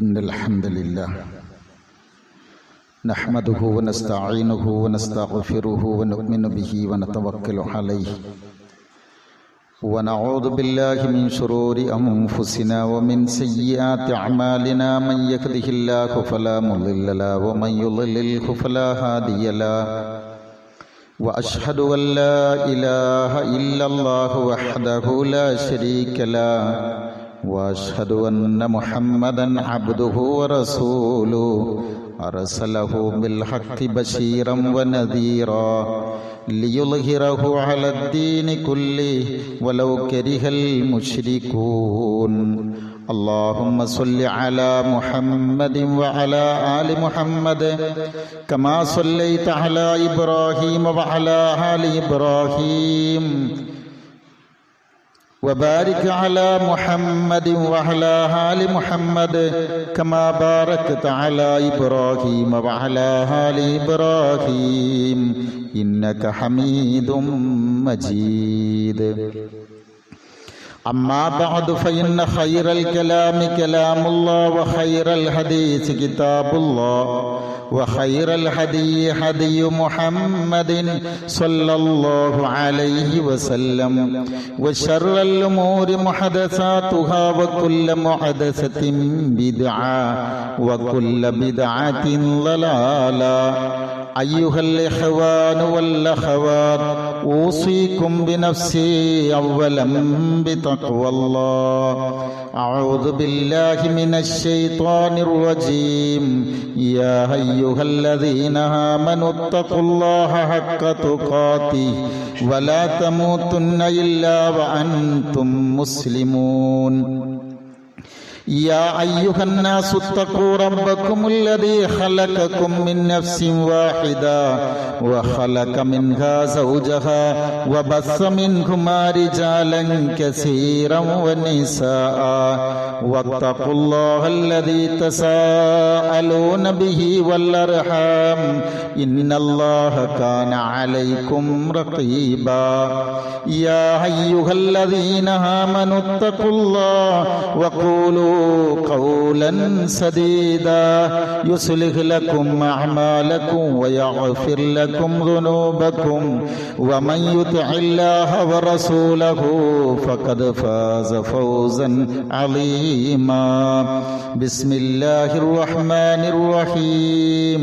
ഇന്നൽ ഹംദലില്ലാഹ് നഹ്മദുഹു വനസ്തഈനുഹു വനസ്തഗ്ഫിറുഹു വനുഅ്മിനു ബിഹി വനതവക്കലു അലൈഹി വനഊദു ബില്ലാഹി മിൻ ശുറൂരി അൻഫുസിനാ വമിൻ സയ്യിആതി അഅമാലിനാ മൻ യഹ്ദിഹില്ലാഹു ഫലാ മുളില്ല ലഹു വമൻ യുളിൽഹു ഫലാ ഹാദിയ ലഹു വഅശ്ഹദു അൻ ലാ ഇലാഹ ഇല്ലല്ലാഹു വഹ്ദഹു ലാ ശരീക ലഹു വഅശ്ഹദു അന്ന മുഹമ്മദൻ അബ്ദുഹു വറസൂലുഹു അർസലഹു ബിൽ ഹഖ്ഖി ബശീറൻ വനദീറാ ലിയുദ്ഹിറഹു അലദ്ദീനി കുല്ലിഹി വലൗ കരിഹൽ മുശ്രികൂൻ. اللهم صل على محمد وعلى آل محمد كما صليت على إبراهيم وعلى آل إبراهيم وبارك على محمد وعلى آل محمد كما باركت على إبراهيم وعلى آل إبراهيم إنك حميد مجيد. أما بعد فإن خير الكلام كلام الله وخير الحديث كتاب الله وخير الهدي هدي محمد صلى الله عليه وسلم وشر الأمور محدثاتها وكل محدثة بدعة وكل بدعة ضلالة. أيها الإخوان والأخوات أوصيكم بنفسي أولا بتقوى الله. أعوذ بالله من الشيطان الرجيم. يا أيها الذين آمنوا اتقوا الله حق تقاته ولا تموتن إلا وأنتم مسلمون. يا أيها الناس اتقوا ربكم الذي خلقكم من نفس واحدة وخلق منها زوجها وبث منهما رجالا كثيرا ونساء واتقوا الله الذي تساءلون به والأرحام إن الله كان عليكم رقيبا. يا أيها الذين آمنوا اتقوا الله وقولوا قولا سديدا يصلح لكم أعمالكم ويغفر لكم ذنوبكم ومن يطع الله ورسوله فقد فاز فوزا عظيما. بسم الله الرحمن الرحيم.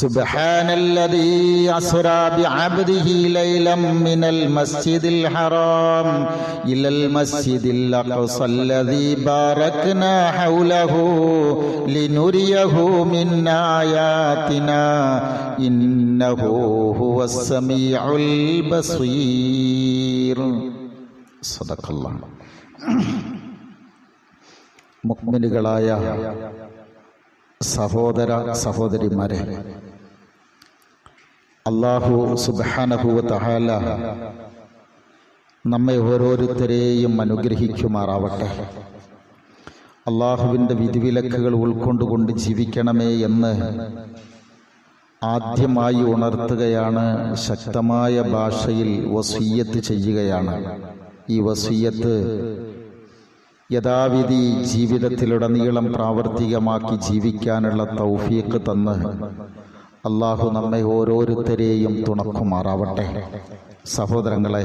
سبحان الذي أسرى بعبده ليلا من المسجد الحرام إلى المسجد الأقصى الذي باركنا حوله لنريه من آياتنا إنه هو السميع البصير. صدق الله. മുഅ്മിനുകളായ സഹോദര സഹോദരിമാരെ, അല്ലാഹു സുബ്ഹാനഹു വ തആല നമ്മെ ഓരോരുത്തരെയും അനുഗ്രഹിക്കുമാറാവട്ടെ. അള്ളാഹുവിൻ്റെ വിധിവിലക്കുകൾ ഉൾക്കൊണ്ടുകൊണ്ട് ജീവിക്കണമേ എന്ന് ആദ്യമായി ഉണർത്തുകയാണ്. ശക്തമായ ഭാഷയിൽ വസിയ്യത്ത് ചെയ്യുകയാണ്. ഈ വസിയ്യത്ത് യഥാവിധി ജീവിതത്തിലുടനീളം പ്രാവർത്തികമാക്കി ജീവിക്കാനുള്ള തൗഫീഖ് തന്ന് അള്ളാഹു നമ്മെ ഓരോരുത്തരെയും തുണക്കുമാറാവട്ടെ. സഹോദരങ്ങളെ,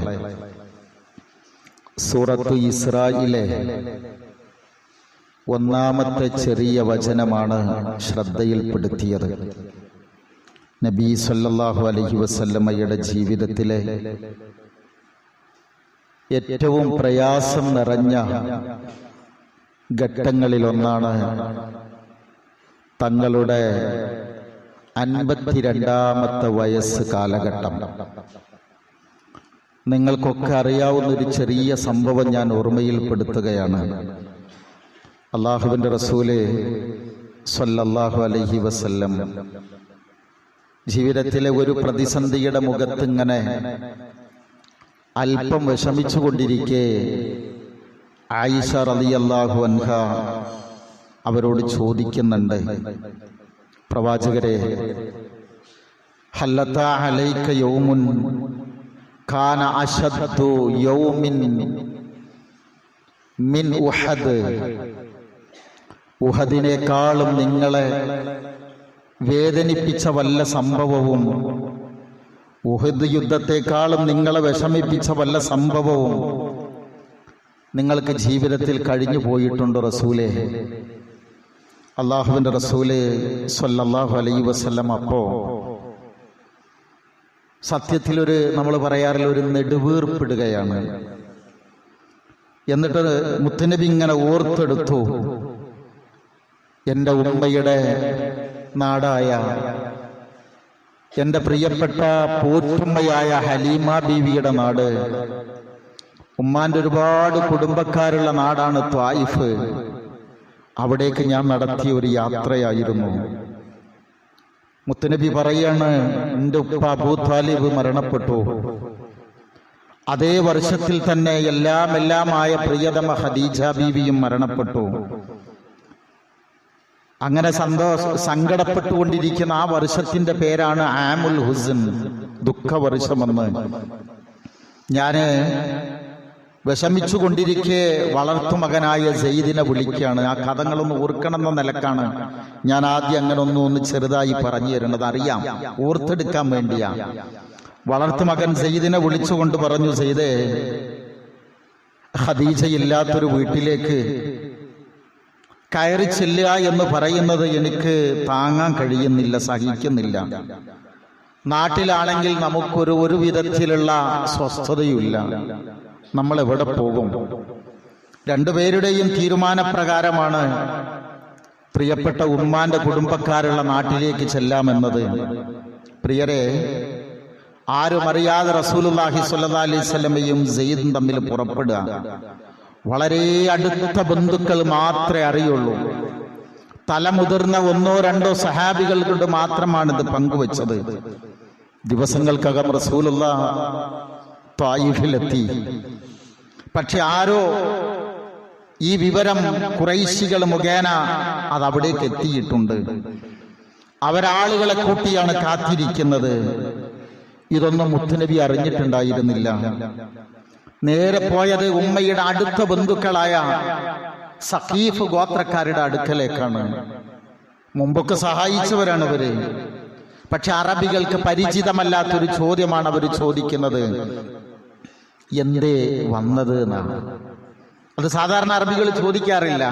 സൂറത്തു ഇസ്രായിലെ ഒന്നാമത്തെ ചെറിയ വചനമാണ് ശ്രദ്ധയിൽപ്പെടുത്തിയത്. നബി സല്ലല്ലാഹു അലൈഹി വസല്ലമയുടെ ജീവിതത്തിലെ ഏറ്റവും പ്രയാസം നിറഞ്ഞ ഘട്ടങ്ങളിലൊന്നാണ് തങ്ങളുടെ 52ാമത്തെ വയസ്സ് കാലഘട്ടം. നിങ്ങൾക്കൊക്കെ അറിയാവുന്നൊരു ചെറിയ സംഭവം ഞാൻ ഓർമ്മയിൽപ്പെടുത്തുകയാണ്. അള്ളാഹുവിൻ്റെ റസൂല് സ്വല്ലല്ലാഹു അലൈഹി വസല്ലം ജീവിതത്തിലെ ഒരു പ്രതിസന്ധിയുടെ മുഖത്തിങ്ങനെ അല്പം വിഷമിച്ചുകൊണ്ടിരിക്കെ ആയിഷ റളിയല്ലാഹു അൻഹ അവരോട് ചോദിക്കുന്നുണ്ട്, പ്രവാചകരെ, ഹല്ലത്താ അലൈക യൗമുൻ കാന അശദ്ദു യൗമിൻ മിൻ ഉഹദ്, ഉഹദിനേക്കാളും നിങ്ങളെ വേദനിപ്പിച്ച വല്ല സംഭവവും, ഉഹദ് യുദ്ധത്തെക്കാളും നിങ്ങളെ വിഷമിപ്പിച്ച വല്ല സംഭവവും നിങ്ങൾക്ക് ജീവിതത്തിൽ കഴിഞ്ഞു പോയിട്ടുണ്ട് റസൂലേ? അള്ളാഹുവിൻ്റെ റസൂല് സ്വല്ലല്ലാഹു അലൈഹി വസല്ലം അപ്പോൾ സത്യത്തിലൊരു, നമ്മൾ പറയാറില്ല, ഒരു നെടുവീർപ്പിടുകയാണ്. എന്നിട്ട് മുത്തുനബി ഇങ്ങനെ ഓർത്തെടുത്തു, എൻ്റെ ഉമ്മയുടെ നാടായ, എൻ്റെ പ്രിയപ്പെട്ട പോറ്റുമ്മയായ ഹലീമ ബീവിയുടെ നാട്, ഉമ്മാന്റെ ഒരുപാട് കുടുംബക്കാരുള്ള നാടാണ് ത്വായിഫ്. അവിടേക്ക് ഞാൻ നടത്തിയ ഒരു യാത്രയായിരുന്നു. മുത്തുനബി പറയാണ്, എൻ്റെ ഉപ്പ അബൂ താലിബ് മരണപ്പെട്ടു. അതേ വർഷത്തിൽ തന്നെ എല്ലാമായ പ്രിയതമ ഖദീജ ബീവിയും മരണപ്പെട്ടു. അങ്ങനെ സങ്കടപ്പെട്ടുകൊണ്ടിരിക്കുന്ന ആ വർഷത്തിന്റെ പേരാണ് ആമുൽ ഹുസ്ൻ, ദുഃഖവർഷമെന്ന്. ഞാന് വിഷമിച്ചുകൊണ്ടിരിക്കെ വളർത്തുമകനായ സെയ്ദിനെ വിളിക്കുകയാണ്. ആ കഥകളൊന്ന് ഓർക്കണം എന്ന നിലക്കാണ് ഞാൻ ആദ്യം അങ്ങനെ ഒന്ന് ചെറുതായി പറഞ്ഞു തരുന്നത്. അറിയാം, ഓർത്തെടുക്കാൻ വേണ്ടിയാ. വളർത്തുമകൻ സെയ്ദിനെ വിളിച്ചുകൊണ്ട് പറഞ്ഞു, സെയ്ദേ, ഖദീജയില്ലാത്തൊരു വീട്ടിലേക്ക് കയറി ചെല്ലുക എന്ന് പറയുന്നത് എനിക്ക് താങ്ങാൻ കഴിയുന്നില്ല, സഹിക്കുന്നില്ല. നാട്ടിലാണെങ്കിൽ നമുക്കൊരു വിധത്തിലുള്ള സ്വസ്ഥതയുമില്ല. നമ്മൾ എവിടെ പോകും? രണ്ടുപേരുടെയും തീരുമാനപ്രകാരമാണ് പ്രിയപ്പെട്ട ഉമ്മാന്റെ കുടുംബക്കാരുള്ള നാട്ടിലേക്ക് ചെല്ലാമെന്നത്. പ്രിയരെ, ആരും അറിയാതെ റസൂലുള്ളാഹി സ്വല്ലല്ലാഹി അലൈഹി വസല്ലമയും സെയ്ദും തമ്മിൽ പുറപ്പെടുക. വളരെ അടുത്ത ബന്ധുക്കൾ മാത്രമേ അറിയുള്ളൂ. തലമുതിർന്ന 1-2 സഹാബികളോട് മാത്രമാണിത് പങ്കുവച്ചത്. ദിവസങ്ങൾക്കകം റസൂലുള്ളാഹി ത്വായിഫിലെത്തി. പക്ഷെ ആരോ ഈ വിവരം ഖുറൈശികൾ മുഖേന അത് അവിടേക്ക് എത്തിയിട്ടുണ്ട്. അവരാളുകളെ കൂട്ടിയാണ് കാത്തിരിക്കുന്നത്. ഇതൊന്നും മുത്തുനബി അറിഞ്ഞിട്ടുണ്ടായിരുന്നില്ല. നേരെ പോയത് ഉമ്മയുടെ അടുത്ത ബന്ധുക്കളായ സഖീഫ് ഗോത്രക്കാരുടെ അടുക്കലേക്കാണ്. മുമ്പൊക്കെ സഹായിച്ചവരാണ് ഇവര്. പക്ഷെ അറബികൾക്ക് പരിചിതമല്ലാത്തൊരു ചോദ്യമാണ് അവർ ചോദിക്കുന്നത്, എന്തേ വന്നത് എന്നാണ്. അത് സാധാരണ അറബികൾ ചോദിക്കാറില്ല.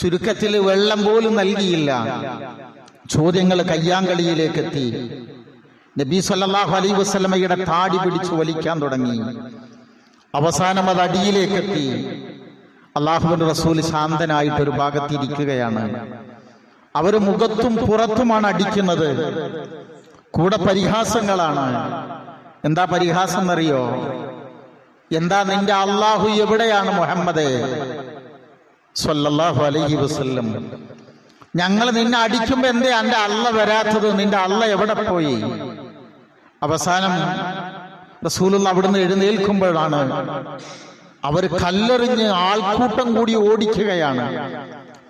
ചുരുക്കത്തിൽ വെള്ളം പോലും നൽകിയില്ല. ചോദ്യങ്ങൾ കയ്യാങ്കളിയിലേക്ക് എത്തി. നബി സല്ലല്ലാഹു അലൈഹി വസല്ലമയുടെ താടി പിടിച്ചു വലിക്കാൻ തുടങ്ങി. അവസാനം അത് അടിയിലേക്ക് എത്തി. അല്ലാഹുവിന്റെ റസൂൽ ശാന്തനായിട്ടൊരു ഭാഗത്തിരിക്കുകയാണ്. അവർ മുഖത്തും പുറത്തുമാണ് അടിക്കുന്നത്. കൂടെ പരിഹാസങ്ങളാണ്. എന്താ പരിഹാസം എന്നറിയോ? എന്താ, നിന്റെ അള്ളാഹു എവിടെയാണ് മുഹമ്മദേ സ്വല്ലല്ലാഹു അലൈഹി വസല്ലം? ഞങ്ങൾ നിന്നെ അടിക്കുമ്പോ എന്തേ എന്റെ അള്ള വരാത്തത്? നിന്റെ അള്ള എവിടെ പോയി? അവസാനം റസൂലുള്ള അവിടുന്ന് എഴുന്നേൽക്കുമ്പോഴാണ് അവർ കല്ലെറിഞ്ഞ് ആൾക്കൂട്ടം കൂടി ഓടിക്കുകയാണ്.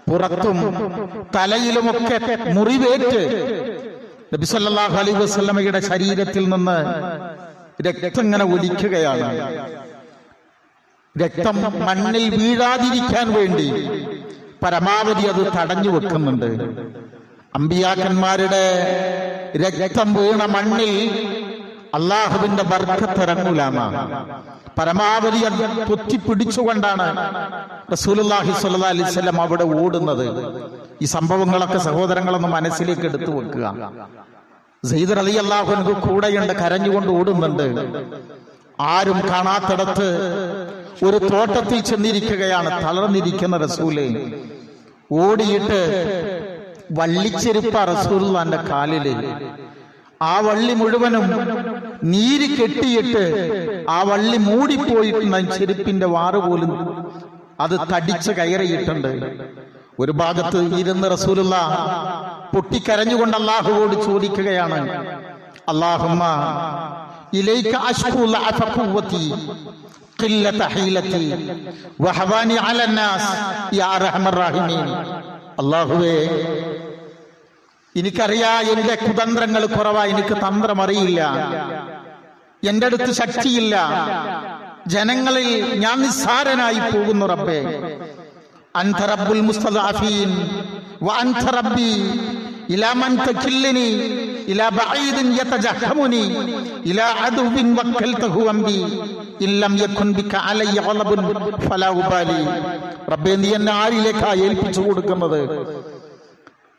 പുറത്തും തലയിലുമൊക്കെ മുറിവേറ്റ് നബി സല്ലല്ലാഹു അലൈഹി വസല്ലമയുടെ ശരീരത്തിൽ നിന്ന് രക്തം ഇങ്ങനെ ഒലിക്കുകയാണ്. രക്തം മണ്ണിൽ വീഴാതിരിക്കാൻ വേണ്ടി പരമാവധി അത് തടഞ്ഞു വെക്കുന്നുണ്ട്. അമ്പിയാക്കന്മാരുടെ രക്തം വീണ മണ്ണിൽ അള്ളാഹുവിന്റെ ബർക്കത്ത് ഇറങ്ങൂലാന്നാണ്. പരമാവധി അത് പൊത്തിപ്പിടിച്ചുകൊണ്ടാണ് റസൂലുള്ളാഹി സ്വല്ലല്ലാഹി അലൈഹി വസല്ലം അവിടെ ഓടുന്നത്. ഈ സംഭവങ്ങളൊക്കെ സഹോദരങ്ങളൊന്ന് മനസ്സിലേക്ക് എടുത്തു വെക്കുക. സെയ്ദ് റളിയല്ലാഹു അൻഹു കൂടെയുണ്ട്, കരഞ്ഞുകൊണ്ട് ഓടുന്നുണ്ട്. ആരും കാണാത്തിടത്ത് ഒരു തോട്ടത്തിൽ ചെന്നിരിക്കുകയാണ് തളർന്നിരിക്കുന്ന റസൂല്. ഓടിയിട്ട് വള്ളിച്ചെരുപ്പ റസൂലുള്ളാന്റെ കാലില്. ആ വള്ളി മുഴുവനും നീര് കെട്ടിയിട്ട് ആ വള്ളി മൂടിപ്പോയിട്ടുണ്ട്. ചെരുപ്പിന്റെ വാറ് പോലും അത് തടിച്ച് കയറിയിട്ടുണ്ട്. ഒരു ഭാഗത്ത് ഇരുന്ന് റസൂലുള്ള പൊട്ടിക്കരഞ്ഞുകൊണ്ട് അല്ലാഹുവോട് ചോദിക്കുകയാണ്, അല്ലാഹുമ്മ ഇലൈക അശ്കു ലഅഫ ഖുവ്വതി ഖില്ലത ഹീലതി വഹവാനി അലന്നാസ് യാ അർഹമർ റഹീമീൻ. അല്ലാഹുവേ, എനിക്കറിയാം എന്റെ കുതന്ത്രങ്ങൾ കുറവാ, എനിക്ക് തന്ത്രം അറിയില്ല, എന്റെ അടുത്ത് ശക്തിയില്ല. ജനങ്ങളിൽ ഞാൻ നിസ്സാരനായി പോകുന്നു റബ്ബേ. അൻത റബ്ബുൽ മുസ്തദഅഫീൻ വ അൻത റബ്ബി ഇലാ മൻ തകില്ലനി ഇലാ ബഈദിൻ യതജഹമുനി ഇലാ അദുവിൻ വക്കൽതഹു അംബി ഇല്ലം യകുൻ ബിക അലയ്യ ഗളബുൻ ഫലാ ഉബാലി. റബ്ബേ, നീ എന്നെ ആരിലേക്കാ ഏൽപ്പിച്ചു കൊടുക്കുന്നത്?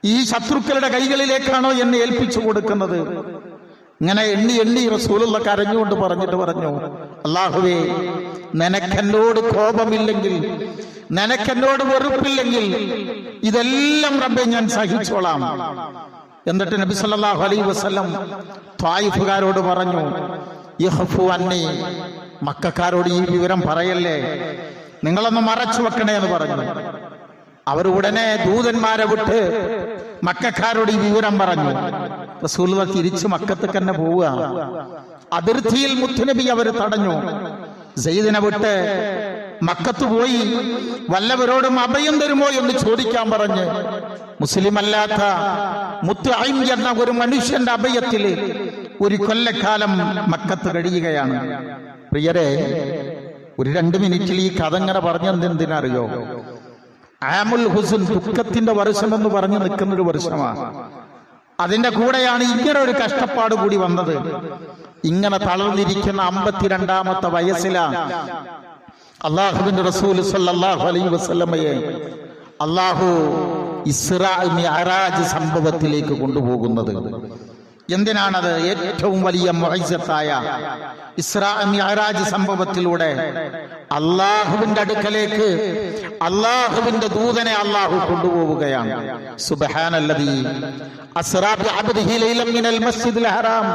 ഈ ശത്രുക്കളുടെ കൈകളിലേക്കാണോ എന്നെ ഏൽപ്പിച്ചു കൊടുക്കുന്നത്? ഇങ്ങനെ എണ്ണി റസൂലുള്ള കരഞ്ഞുകൊണ്ട് പറഞ്ഞു, അല്ലാഹുവേ, നിനക്കെന്നോട് കോപമില്ലെങ്കിൽ, നിനക്കെന്നോട് വെറുപ്പില്ലെങ്കിൽ ഇതെല്ലാം റബ്ബേ ഞാൻ സഹിച്ചോളാം. എന്നിട്ട് നബി സല്ലല്ലാഹു അലൈഹി വസല്ലം ത്വായിഫുകാരോട് പറഞ്ഞു, യഖ്ഫു അന്നി, മക്കക്കാരോട് ഈ വിവരം പറയല്ലേ, നിങ്ങളൊന്ന് മറച്ചു വെക്കണേ എന്ന് പറഞ്ഞു. അവർ ഉടനെ ദൂതന്മാരെ വിട്ട് മക്കക്കാരോട് ഈ വിവരം പറഞ്ഞു. റസൂലുള്ളാഹി തിരിച്ച് മക്കത്തേക്ക് തന്നെ പോവുക. അതിർത്തിയിൽ മുത്തുനബി അവർ തടഞ്ഞു. സയ്യിദിനെ വിട്ട് മക്കത്ത് പോയി വല്ലവരോടും അഭയം തരുമോ എന്ന് ചോദിക്കാൻ പറഞ്ഞ് മുസ്ലിം അല്ലാത്ത മുത്അയിം എന്ന ഒരു മനുഷ്യന്റെ അഭയത്തിൽ ഒരു കൊല്ലക്കാലം മക്കത്ത് കഴിയുകയാണ്. പ്രിയരെ, ഒരു 2 മിനിറ്റിൽ ഈ കഥ ഇങ്ങനെ പറഞ്ഞെന്തിനറിയോ? ആമുൽ ഹുസ്ൻ, ദുഃഖത്തിന്റെ വർഷം എന്ന് പറഞ്ഞു നിൽക്കുന്നൊരു വർഷമാണ്. അതിന്റെ കൂടെയാണ് ഇങ്ങനെ ഒരു കഷ്ടപ്പാട് കൂടി വന്നത്. ഇങ്ങനെ തളർന്നിരിക്കുന്ന 52-ാമത്തെ വയസ്സിലാണ് അള്ളാഹുവിന്റെ റസൂൽ സല്ലല്ലാഹു അലൈഹി വസല്ലമയെ അള്ളാഹു ഇസ്രാ മിഅ്റാജ് സംഭവത്തിലേക്ക് കൊണ്ടുപോകുന്നത്. എന്തിനാണത്? ഏറ്റവും വലിയ മുഅ്ജിസത്തായ ഇസ്രാ മിഅ്റാജ് സംഭവത്തിലൂടെ അള്ളാഹുവിന്റെ അടുക്കലേക്ക് അള്ളാഹുവിന്റെ ദൂതനെ അള്ളാഹു കൊണ്ടുപോവുകയാണ്. സുബ്ഹാനല്ലദീ അസ്റാ ബിഅബ്ദിഹി ലൈലൻ മിനൽ മസ്ജിദിൽ ഹറാം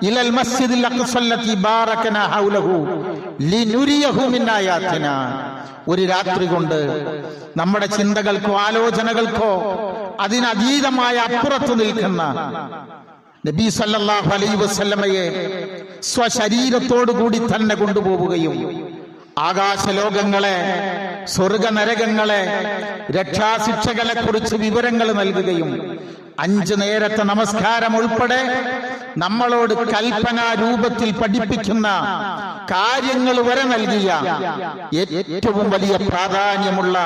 ഇലൽ മസ്ജിദിൽ അഖ്സല്ലതി ബാറകനാ ഹൗലഹു ലിനുരിയഹു മിൻ ആയാതിനാ. ഒരു രാത്രി കൊണ്ട് നമ്മുടെ ചിന്തകൾക്കോ ആലോചനകൾക്കോ അതിനതീതമായ അപ്പുറത്ത് നിൽക്കുന്ന നബി സല്ലല്ലാഹു അലൈഹി വസല്ലമയെ സ്വശരീരത്തോടു കൂടി തന്നെ കൊണ്ടുപോവുകയും ആകാശലോകങ്ങളെ, സ്വർഗ നരകങ്ങളെ, രക്ഷാശിക്ഷകളെ കുറിച്ച് വിവരങ്ങൾ നൽകുകയും 5 നേരത്തെ നമസ്കാരം ഉൾപ്പെടെ നമ്മളോട് കൽപ്പനാ രൂപത്തിൽ പഠിപ്പിക്കുന്ന കാര്യങ്ങൾ വരെ നൽകിയ ഏറ്റവും വലിയ പ്രാധാന്യമുള്ള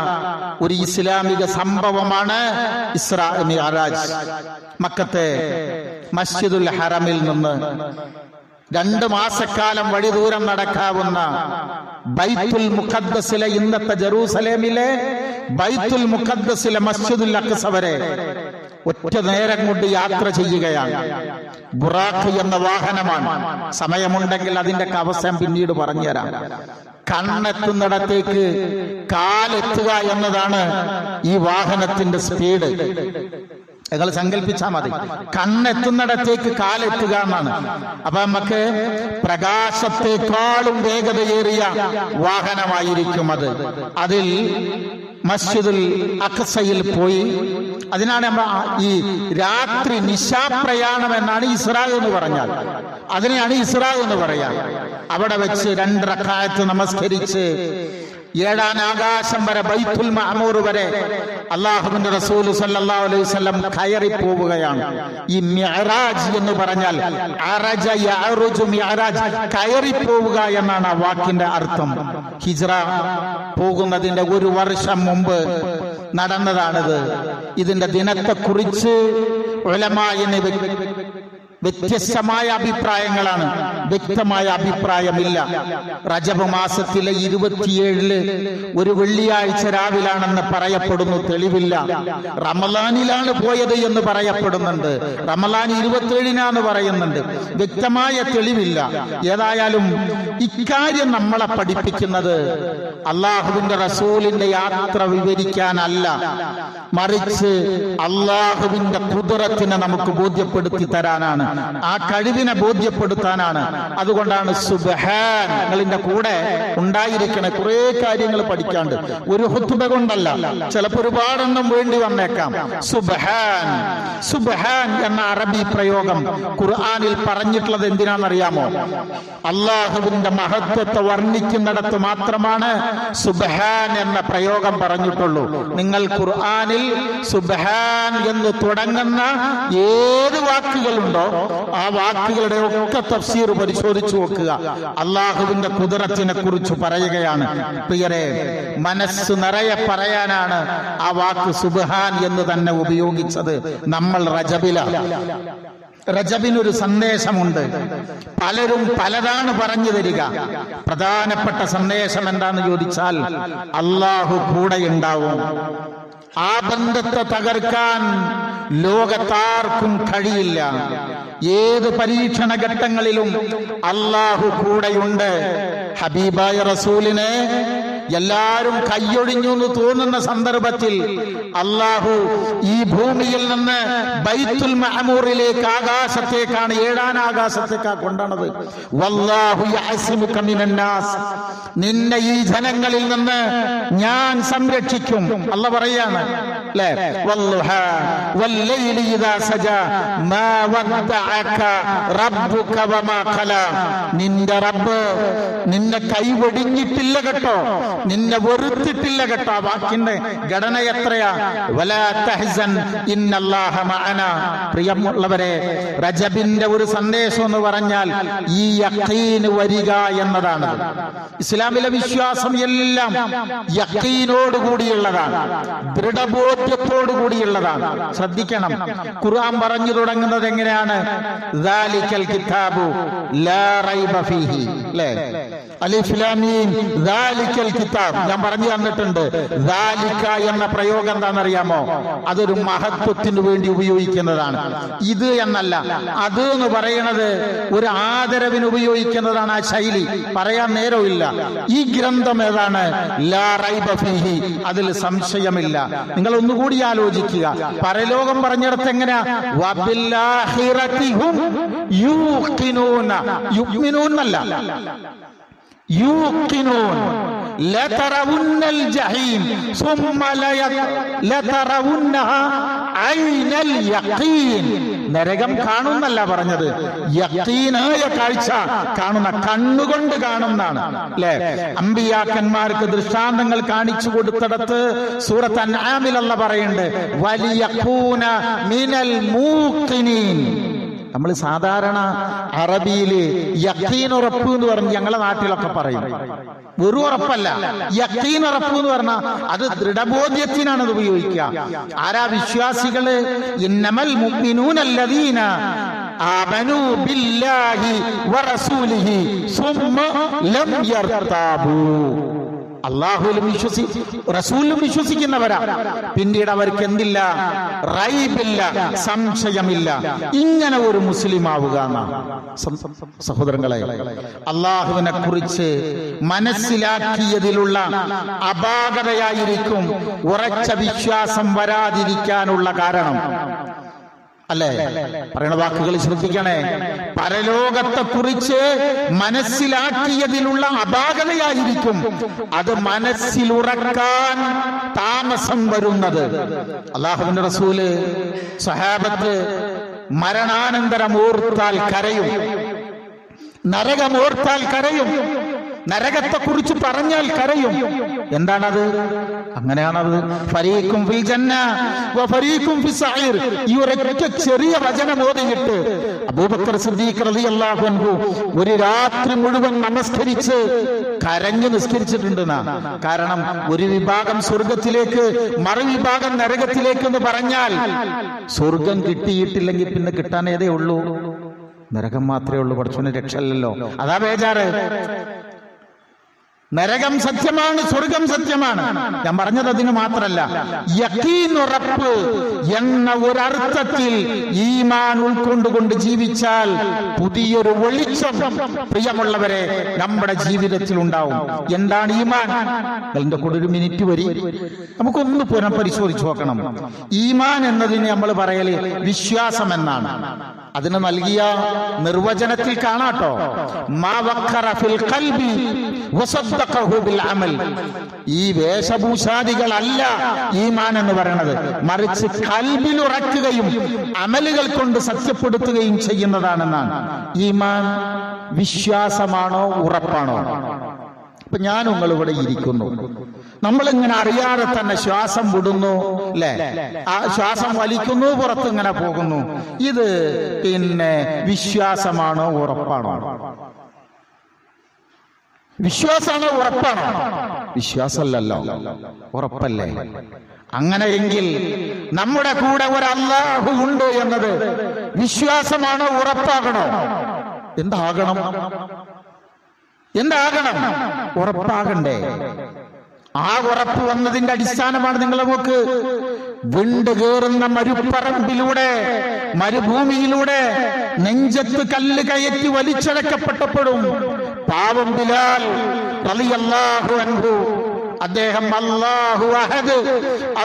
ഒരു ഇസ്ലാമിക സംഭവമാണ് ഇസ്രാ മിഅ്റാജ്. മക്കത്തെ മസ്ജിദുൽ ഹറമിൽ നിന്ന് 2 മാസക്കാലം വഴി ദൂരം നടക്കാവുന്ന ബൈത്തുൽ മുഖദ്ദസിലെ, ഇന്നത്തെ ജെറൂസലേമിലെ ബൈത്തുൽ മുഖദ്ദസിലെ മസ്ജിദുൽ അഖ്സ വരെ ഒറ്റ നേരം കൊണ്ട് യാത്ര ചെയ്യുകയാണ്. ബുറാഖ് എന്ന വാഹനമാണ്. സമയമുണ്ടെങ്കിൽ അതിന്റെ അവസ്ഥ പിന്നീട് പറഞ്ഞുതരാം. കണ്ണെത്തുന്നിടത്തേക്ക് കാലെത്തുക എന്നതാണ് ഈ വാഹനത്തിന്റെ സ്പീഡ്. നിങ്ങൾ സങ്കല്പിച്ചാൽ മതി, കണ്ണെത്തുന്നിടത്തേക്ക് കാലെത്തുക എന്നാണ്. അപ്പൊ നമുക്ക് പ്രകാശത്തെക്കാളും വേഗതയേറിയ വാഹനമായിരിക്കും അത്. അതിൽ മസ്ജിദുൽ അഖ്സയിൽ പോയി, അതിനാണ് ഈ രാത്രി നിശാപ്രയാണം എന്നാണ് ഇസ്രാ എന്ന് പറഞ്ഞാൽ, അതിനെയാണ് ഇസ്രാ എന്ന് പറയാ. അവിടെ വെച്ച് 2 റക്അത്ത് നമസ്കരിച്ച് 7-ാം ആകാശം വരെ ബൈത്തുൽ മഅ്മൂർ വരെ അല്ലാഹുവിന്റെ റസൂൽ സല്ലല്ലാഹു അലൈഹി വസല്ലം കയറി പോവുകയാണ്. ഈ മിഅ്റാജ് എന്ന് പറഞ്ഞാൽ അറജ യഅറുജു മിഅ്റാജ്, കയറി പോവുക എന്നാണ് ആ വാക്കിന്റെ അർത്ഥം. ഹിജ്റ പോകുന്നതിന്റെ 1 വർഷം മുമ്പ് നടന്നതാണിത്. ഇതിന്റെ ദിനത്തെക്കുറിച്ച് ഉലമായിന് വ്യത്യസ്തമായ അഭിപ്രായങ്ങളാണ്, വ്യക്തമായ അഭിപ്രായമില്ല. റജബ് മാസത്തിലെ 27 ഒരു വെള്ളിയാഴ്ച രാവിലാണെന്ന് പറയപ്പെടുന്നു, തെളിവില്ല. റമളാനിലാണ് പോയത് എന്ന് പറയപ്പെടുന്നുണ്ട്, റമളാൻ 27 പറയുന്നുണ്ട്, വ്യക്തമായ തെളിവില്ല. ഏതായാലും ഇക്കാര്യം നമ്മളെ പഠിപ്പിക്കുന്നത് അള്ളാഹുവിന്റെ റസൂലിന്റെ യാത്ര വിവരിക്കാനല്ല, മറിച്ച് അള്ളാഹുവിന്റെ ഖുദ്റത്തിനെ നമുക്ക് ബോധ്യപ്പെടുത്തി തരാനാണ്, ആ കഴിവിനെ ബോധ്യപ്പെടുത്താനാണ്. അതുകൊണ്ടാണ് സുബ്ഹാൻ നിങ്ങളുടെ കൂടെ ഉണ്ടായിരിക്കണ കുറെ കാര്യങ്ങൾ പഠിക്കാണ്ട്. ഒരു ഖുത്ബ കൊണ്ടല്ല, ചിലപ്പോൾ ഒരുപാടെണ്ണം വേണ്ടി വന്നേക്കാം. സുബ്ഹാൻ, സുബ്ഹാൻ എന്ന അറബി പ്രയോഗം ഖുർആനിൽ പറഞ്ഞിട്ടുള്ളത് എന്തിനാണെന്നറിയാമോ? അള്ളാഹുവിന്റെ മഹത്വത്തെ വർണ്ണിക്കുന്നിടത്ത് മാത്രമാണ് സുബ്ഹാൻ എന്ന പ്രയോഗം പറഞ്ഞിട്ടുള്ളൂ. നിങ്ങൾ ഖുർആനിൽ സുബ്ഹാൻ എന്ന് തുടങ്ങുന്ന ഏത് വാക്കുകളുണ്ടോ ആ വാക്കുകളുടെ ഒക്കെ തഫ്സീർ പരിശോധിച്ചു നോക്കുക. അള്ളാഹുവിന്റെ ഖുദ്റത്തിനെ കുറിച്ച് പറയുകയാണ്. പ്രിയരെ, മനസ്സ് നിറയെ പറയാനാണ് ആ വാക്ക് സുബ്ഹാൻ എന്ന് തന്നെ ഉപയോഗിച്ചത്. നമ്മൾ റജബിനൊരു സന്ദേശമുണ്ട്. പലരും പലതാണ് പറഞ്ഞു തരിക. പ്രധാനപ്പെട്ട സന്ദേശം എന്താന്ന് ചോദിച്ചാൽ, അള്ളാഹു കൂടെയുണ്ടാവും. ആ ബന്ധത്തെ തകർക്കാൻ ലോകത്താർക്കും കഴിയില്ല. ഏത് പരീക്ഷണ ഘട്ടങ്ങളിലും അള്ളാഹു കൂടെയുണ്ട്. ഹബീബായ റസൂലിനെ എല്ലാവരും കൈയൊഴിഞ്ഞു എന്ന് തോന്നുന്ന സന്ദർഭത്തിൽ അള്ളാഹു ഈ ഭൂമിയിൽ നിന്ന് ബൈത്തുൽ മഅമൂറിലേക്ക്, ആകാശത്തേക്കാണ്, 7ാം ആകാശത്തേക്കാണ് കൊണ്ടാണത്. വല്ലാഹു യഅസിമുക മിനന്നാസ്, നിന്നെ ഈ ജനങ്ങളിൽ നിന്ന് ഞാൻ സംരക്ഷിക്കും. അല്ലാഹു പറയാണ് അല്ലേ, വല്ലുഹാ വല്ലൈലി ഇദാ സജാ മാ വദ്ദഅക റബ്ബുക വമാ ഖലാ, നിന്റെ റബ്ബ് നിന്നെ കൈവെടിഞ്ഞിട്ടില്ല കേട്ടോ, നിന്നെ വെറുത്തിട്ടില്ല കേട്ടോ. വാക്കിന്റെ ഘടന എത്രയാ, വലാ തഹ്സൻ ഇന്നല്ലാഹ മഅനാ. പ്രിയമുള്ളവരെ, റജബിന്റെ ഒരു സന്ദേശം എന്ന് പറഞ്ഞാൽ ഈ യഖീൻ വരിക എന്നതാണ്. ഇസ്ലാമിലെ വിശ്വാസം എല്ലാം യഖീനോട് കൂടിയുള്ളതാണ്, ദൃഢബോധ്യത്തോടു കൂടിയുള്ളതാണ്. ശ്രദ്ധിക്കണം, ഖുർആൻ പറഞ്ഞു തുടങ്ങുന്നത് എങ്ങനെയാണ്? ദാലിക്കൽ കിതാബു ലാ റൈബ ഫീഹി, അല്ലേ? അലിഫ് ലാം മീം ദാലിക്കൽ കിതാബ്. ഞാൻ പറഞ്ഞു തന്നിട്ടുണ്ട്. ദാലിക എന്ന പ്രയോഗം എന്താണെന്നറിയാമോ? അതൊരു മഹത്വത്തിന് വേണ്ടി ഉപയോഗിക്കുന്നതാണ്. ഇത് എന്നല്ല, അത് എന്ന് പറയുന്നത് ഒരു ആദരവിന് ഉപയോഗിക്കുന്നതാണ്. ആ ശൈലി പറയാൻ നേരമില്ല. ഈ ഗ്രന്ഥം ഏതാണ്? ലാ റൈബ ഫീഹി, അതിൽ സംശയമില്ല. നിങ്ങൾ ഒന്നുകൂടി ആലോചിക്കുക. പരലോകം പറഞ്ഞിടത്ത് എങ്ങനെയാ? വബില്ലാഹിറതി ഹും യൂഖിനൂന, യുഖ്മിനൂനല്ല, യൂഖിനൂൻ. ലതറവുന്നൽ ജഹീം സുമ്മ ലതറവുന്നഹ ഐനൽ യഖീൻ. നരകം കാണുന്നല്ല പറഞ്ഞത്, യഖീനായ കാഴ്ച, കാണുന്ന, കണ്ണുകൊണ്ട് കാണുന്നതാണ്, അല്ലേ? അമ്പിയാക്കന്മാർക്ക് ദൃഷ്ടാന്തങ്ങൾ കാണിച്ചു കൊടുത്തിടത്ത് സൂറത്ത് അൻആമിൽ അല്ലാഹു പറയുന്നുണ്ട്, വലിയകൂന മിനൽ മൂഖിനീൻ. നമ്മൾ സാധാരണ അറബിയില് യഖീൻ ഉറപ്പ് എന്ന് പറഞ്ഞ് ഞങ്ങളെ നാട്ടിലൊക്കെ പറയും. വെറും ഉറപ്പല്ല, യഖീൻ ഉറപ്പ് എന്ന് പറഞ്ഞാൽ അത് ദൃഢബോധ്യത്തിനാണ് അത് ഉപയോഗിക്കുക. ആരാ വിശ്വാസികള്? ഇന്നമൽ മുഅ്മിനൂനല്ലദീന ആമനൂ ബില്ലാഹി വറസൂലിഹി സുമ്മ ലം യർതാബൂ. അള്ളാഹുവിലും റസൂലിലും വിശ്വസിക്കുന്നവരാ, പിന്നീട് അവർക്ക് എന്തില്ല? റൈബില്ല, സംശയമില്ല. ഇങ്ങനെ ഒരു മുസ്ലിം ആവുക. സഹോദരങ്ങളെ, അള്ളാഹുവിനെ കുറിച്ച് മനസ്സിലാക്കിയതിലുള്ള അപാകതയായിരിക്കും ഉറച്ച വിശ്വാസം വരാതിരിക്കാനുള്ള കാരണം. അല്ലേ? പറയുന്ന വാക്കുകൾ ശ്രദ്ധിക്കണേ. പരലോകത്തെ കുറിച്ച് മനസ്സിലാക്കിയതിലുള്ള അപാകതയായിരിക്കും അത് മനസ്സിലുറക്കാൻ താമസം വരുന്നത്. അല്ലാഹുവിന്റെ റസൂല്, സ്വഹാബത്ത് മരണാനന്തരം ഓർത്താൽ കരയും, നരകമോർത്താൽ കരയും, നരകത്തെ കുറിച്ച് പറഞ്ഞാൽ കരയും. എന്താണത്? അങ്ങനെയാണത്. ഫരീഖും ഫിൽ ജന്ന വ ഫരീഖും ഫിസ് സഈർ. ഈ ഒരൊറ്റ ചെറിയ വചനം ഓതിയിട്ട് അബൂബക്കർ സിദ്ദീഖ് റളിയല്ലാഹു അൻഹു ഒരു രാത്രി മുഴുവൻ നമസ്കരിച്ച് കരഞ്ഞു നിസ്കരിച്ചിട്ടുണ്ടെന്നാ. കാരണം ഒരു വിഭാഗം സ്വർഗത്തിലേക്ക്, മറുവിഭാഗം നരകത്തിലേക്ക് എന്ന് പറഞ്ഞാൽ സ്വർഗം കിട്ടിയിട്ടില്ലെങ്കിൽ പിന്നെ കിട്ടാൻ ഏതേ ഉള്ളൂ? നരകം മാത്രമേ ഉള്ളൂ. പടച്ചോനെ രക്ഷല്ലോ. അതാ ബേജാറ്. നരകം സത്യമാണ്, സ്വർഗം സത്യമാണ്. ഞാൻ പറഞ്ഞത് അതിന് മാത്രമല്ല, യഖീൻ ഉറപ്പ് എന്ന ഒരർത്ഥത്തിൽ ഈമാൻ ഉൾക്കൊണ്ടുകൊണ്ട് ജീവിച്ചാൽ പുതിയൊരു വെളിച്ചം, പ്രിയമുള്ളവരെ, നമ്മുടെ ജീവിതത്തിൽ ഉണ്ടാവും. എന്താണ് ഈമാൻ? അതിന്റെ കൂടെ ഒരു മിനിറ്റ് വരി നമുക്കൊന്ന് പുനഃപരിശോധിച്ച് നോക്കണം. ഈമാൻ എന്നതിന് നമ്മൾ പറയല് വിശ്വാസം എന്നാണ്. അതിന് നൽകിയ നിർവചനത്തിൽ കാണാട്ടോ, മാ വഖറ ഫിൽ ഖൽബി വസദ്ദഖഹു ബിൽ അമൽ. ഈ വേഷഭൂഷാദികളല്ല ഈമാൻ എന്ന് പറയുന്നത്, മറിച്ച് ഖൽബിൽ ഉറക്കുകയും അമലുകൾ കൊണ്ട് സത്യപ്പെടുത്തുകയും ചെയ്യുന്നതാണെന്നാണ്. ഈമാൻ വിശ്വാസമാണോ ഉറപ്പാണോ? ഇപ്പൊ ഞാൻ നിങ്ങളിവിടെ ഇരിക്കുന്നു, നമ്മളിങ്ങനെ അറിയാതെ തന്നെ ശ്വാസം വിടുന്നു അല്ലെ, ആ ശ്വാസം വലിക്കുന്നു, പുറത്ത് ഇങ്ങനെ പോകുന്നു. ഇത് പിന്നെ വിശ്വാസമാണോ ഉറപ്പാണോ? വിശ്വാസമാണോ ഉറപ്പാണോ? വിശ്വാസമല്ലല്ലോ, ഉറപ്പല്ലേ? അങ്ങനെയെങ്കിൽ നമ്മുടെ കൂടെ ഒരു അല്ലാഹു ഉണ്ട് എന്നത് വിശ്വാസമാണോ ഉറപ്പാകണോ? എന്താകണം? ഉറപ്പാകണ്ടേ? ആ ഉറപ്പ് വന്നതിന്റെ അടിസ്ഥാനമാണ് നിങ്ങൾ നോക്ക്. വിണ്ട് കയറുന്ന മരുപ്പറമ്പിലൂടെ, മരുഭൂമിയിലൂടെ നെഞ്ചത്ത് കല്ല് കയറ്റി വലിച്ചടക്കപ്പെട്ടപ്പോഴും പാവം ബിലാൽ റളിയല്ലാഹു അൻഹു അദ്ദേഹം അല്ലാഹു അഹദ്,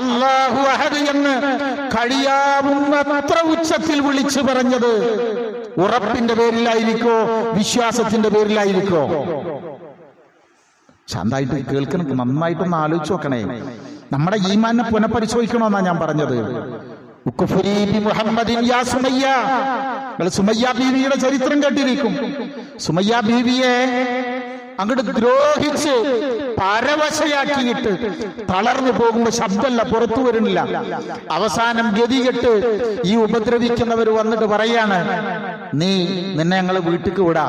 അല്ലാഹു അഹദ് എന്ന് കഴിയാവുന്നത്ര ഉച്ചത്തിൽ വിളിച്ചു പറഞ്ഞത് ഉറപ്പിന്റെ പേരിലായിരിക്കോ വിശ്വാസത്തിന്റെ പേരിലായിരിക്കോ? ശാന്തായിട്ട് കേൾക്കണം, നന്നായിട്ടൊന്ന് ആലോചിച്ച് നോക്കണേ. നമ്മുടെ ഈമാനെ പുനഃപരിശോധിക്കണമെന്നാ ഞാൻ പറഞ്ഞത്. സുമയ്യ ബീവിയുടെ ചരിത്രം കേട്ടിരിക്കും. സുമയ്യ ബീവിയെ അങ്ങോട്ട് ദ്രോഹിച്ച് പരവശയാക്കിയിട്ട് തളർന്നു പോകുമ്പോ ശബ്ദമല്ല, പുറത്തു വരുന്നില്ല. അവസാനം ഗതികെട്ട് ഈ ഉപദ്രവിക്കുന്നവർ വന്നിട്ട് പറയാണ്, നിന്നെ ഞങ്ങള് വീട്ടിക്ക് വിടാ,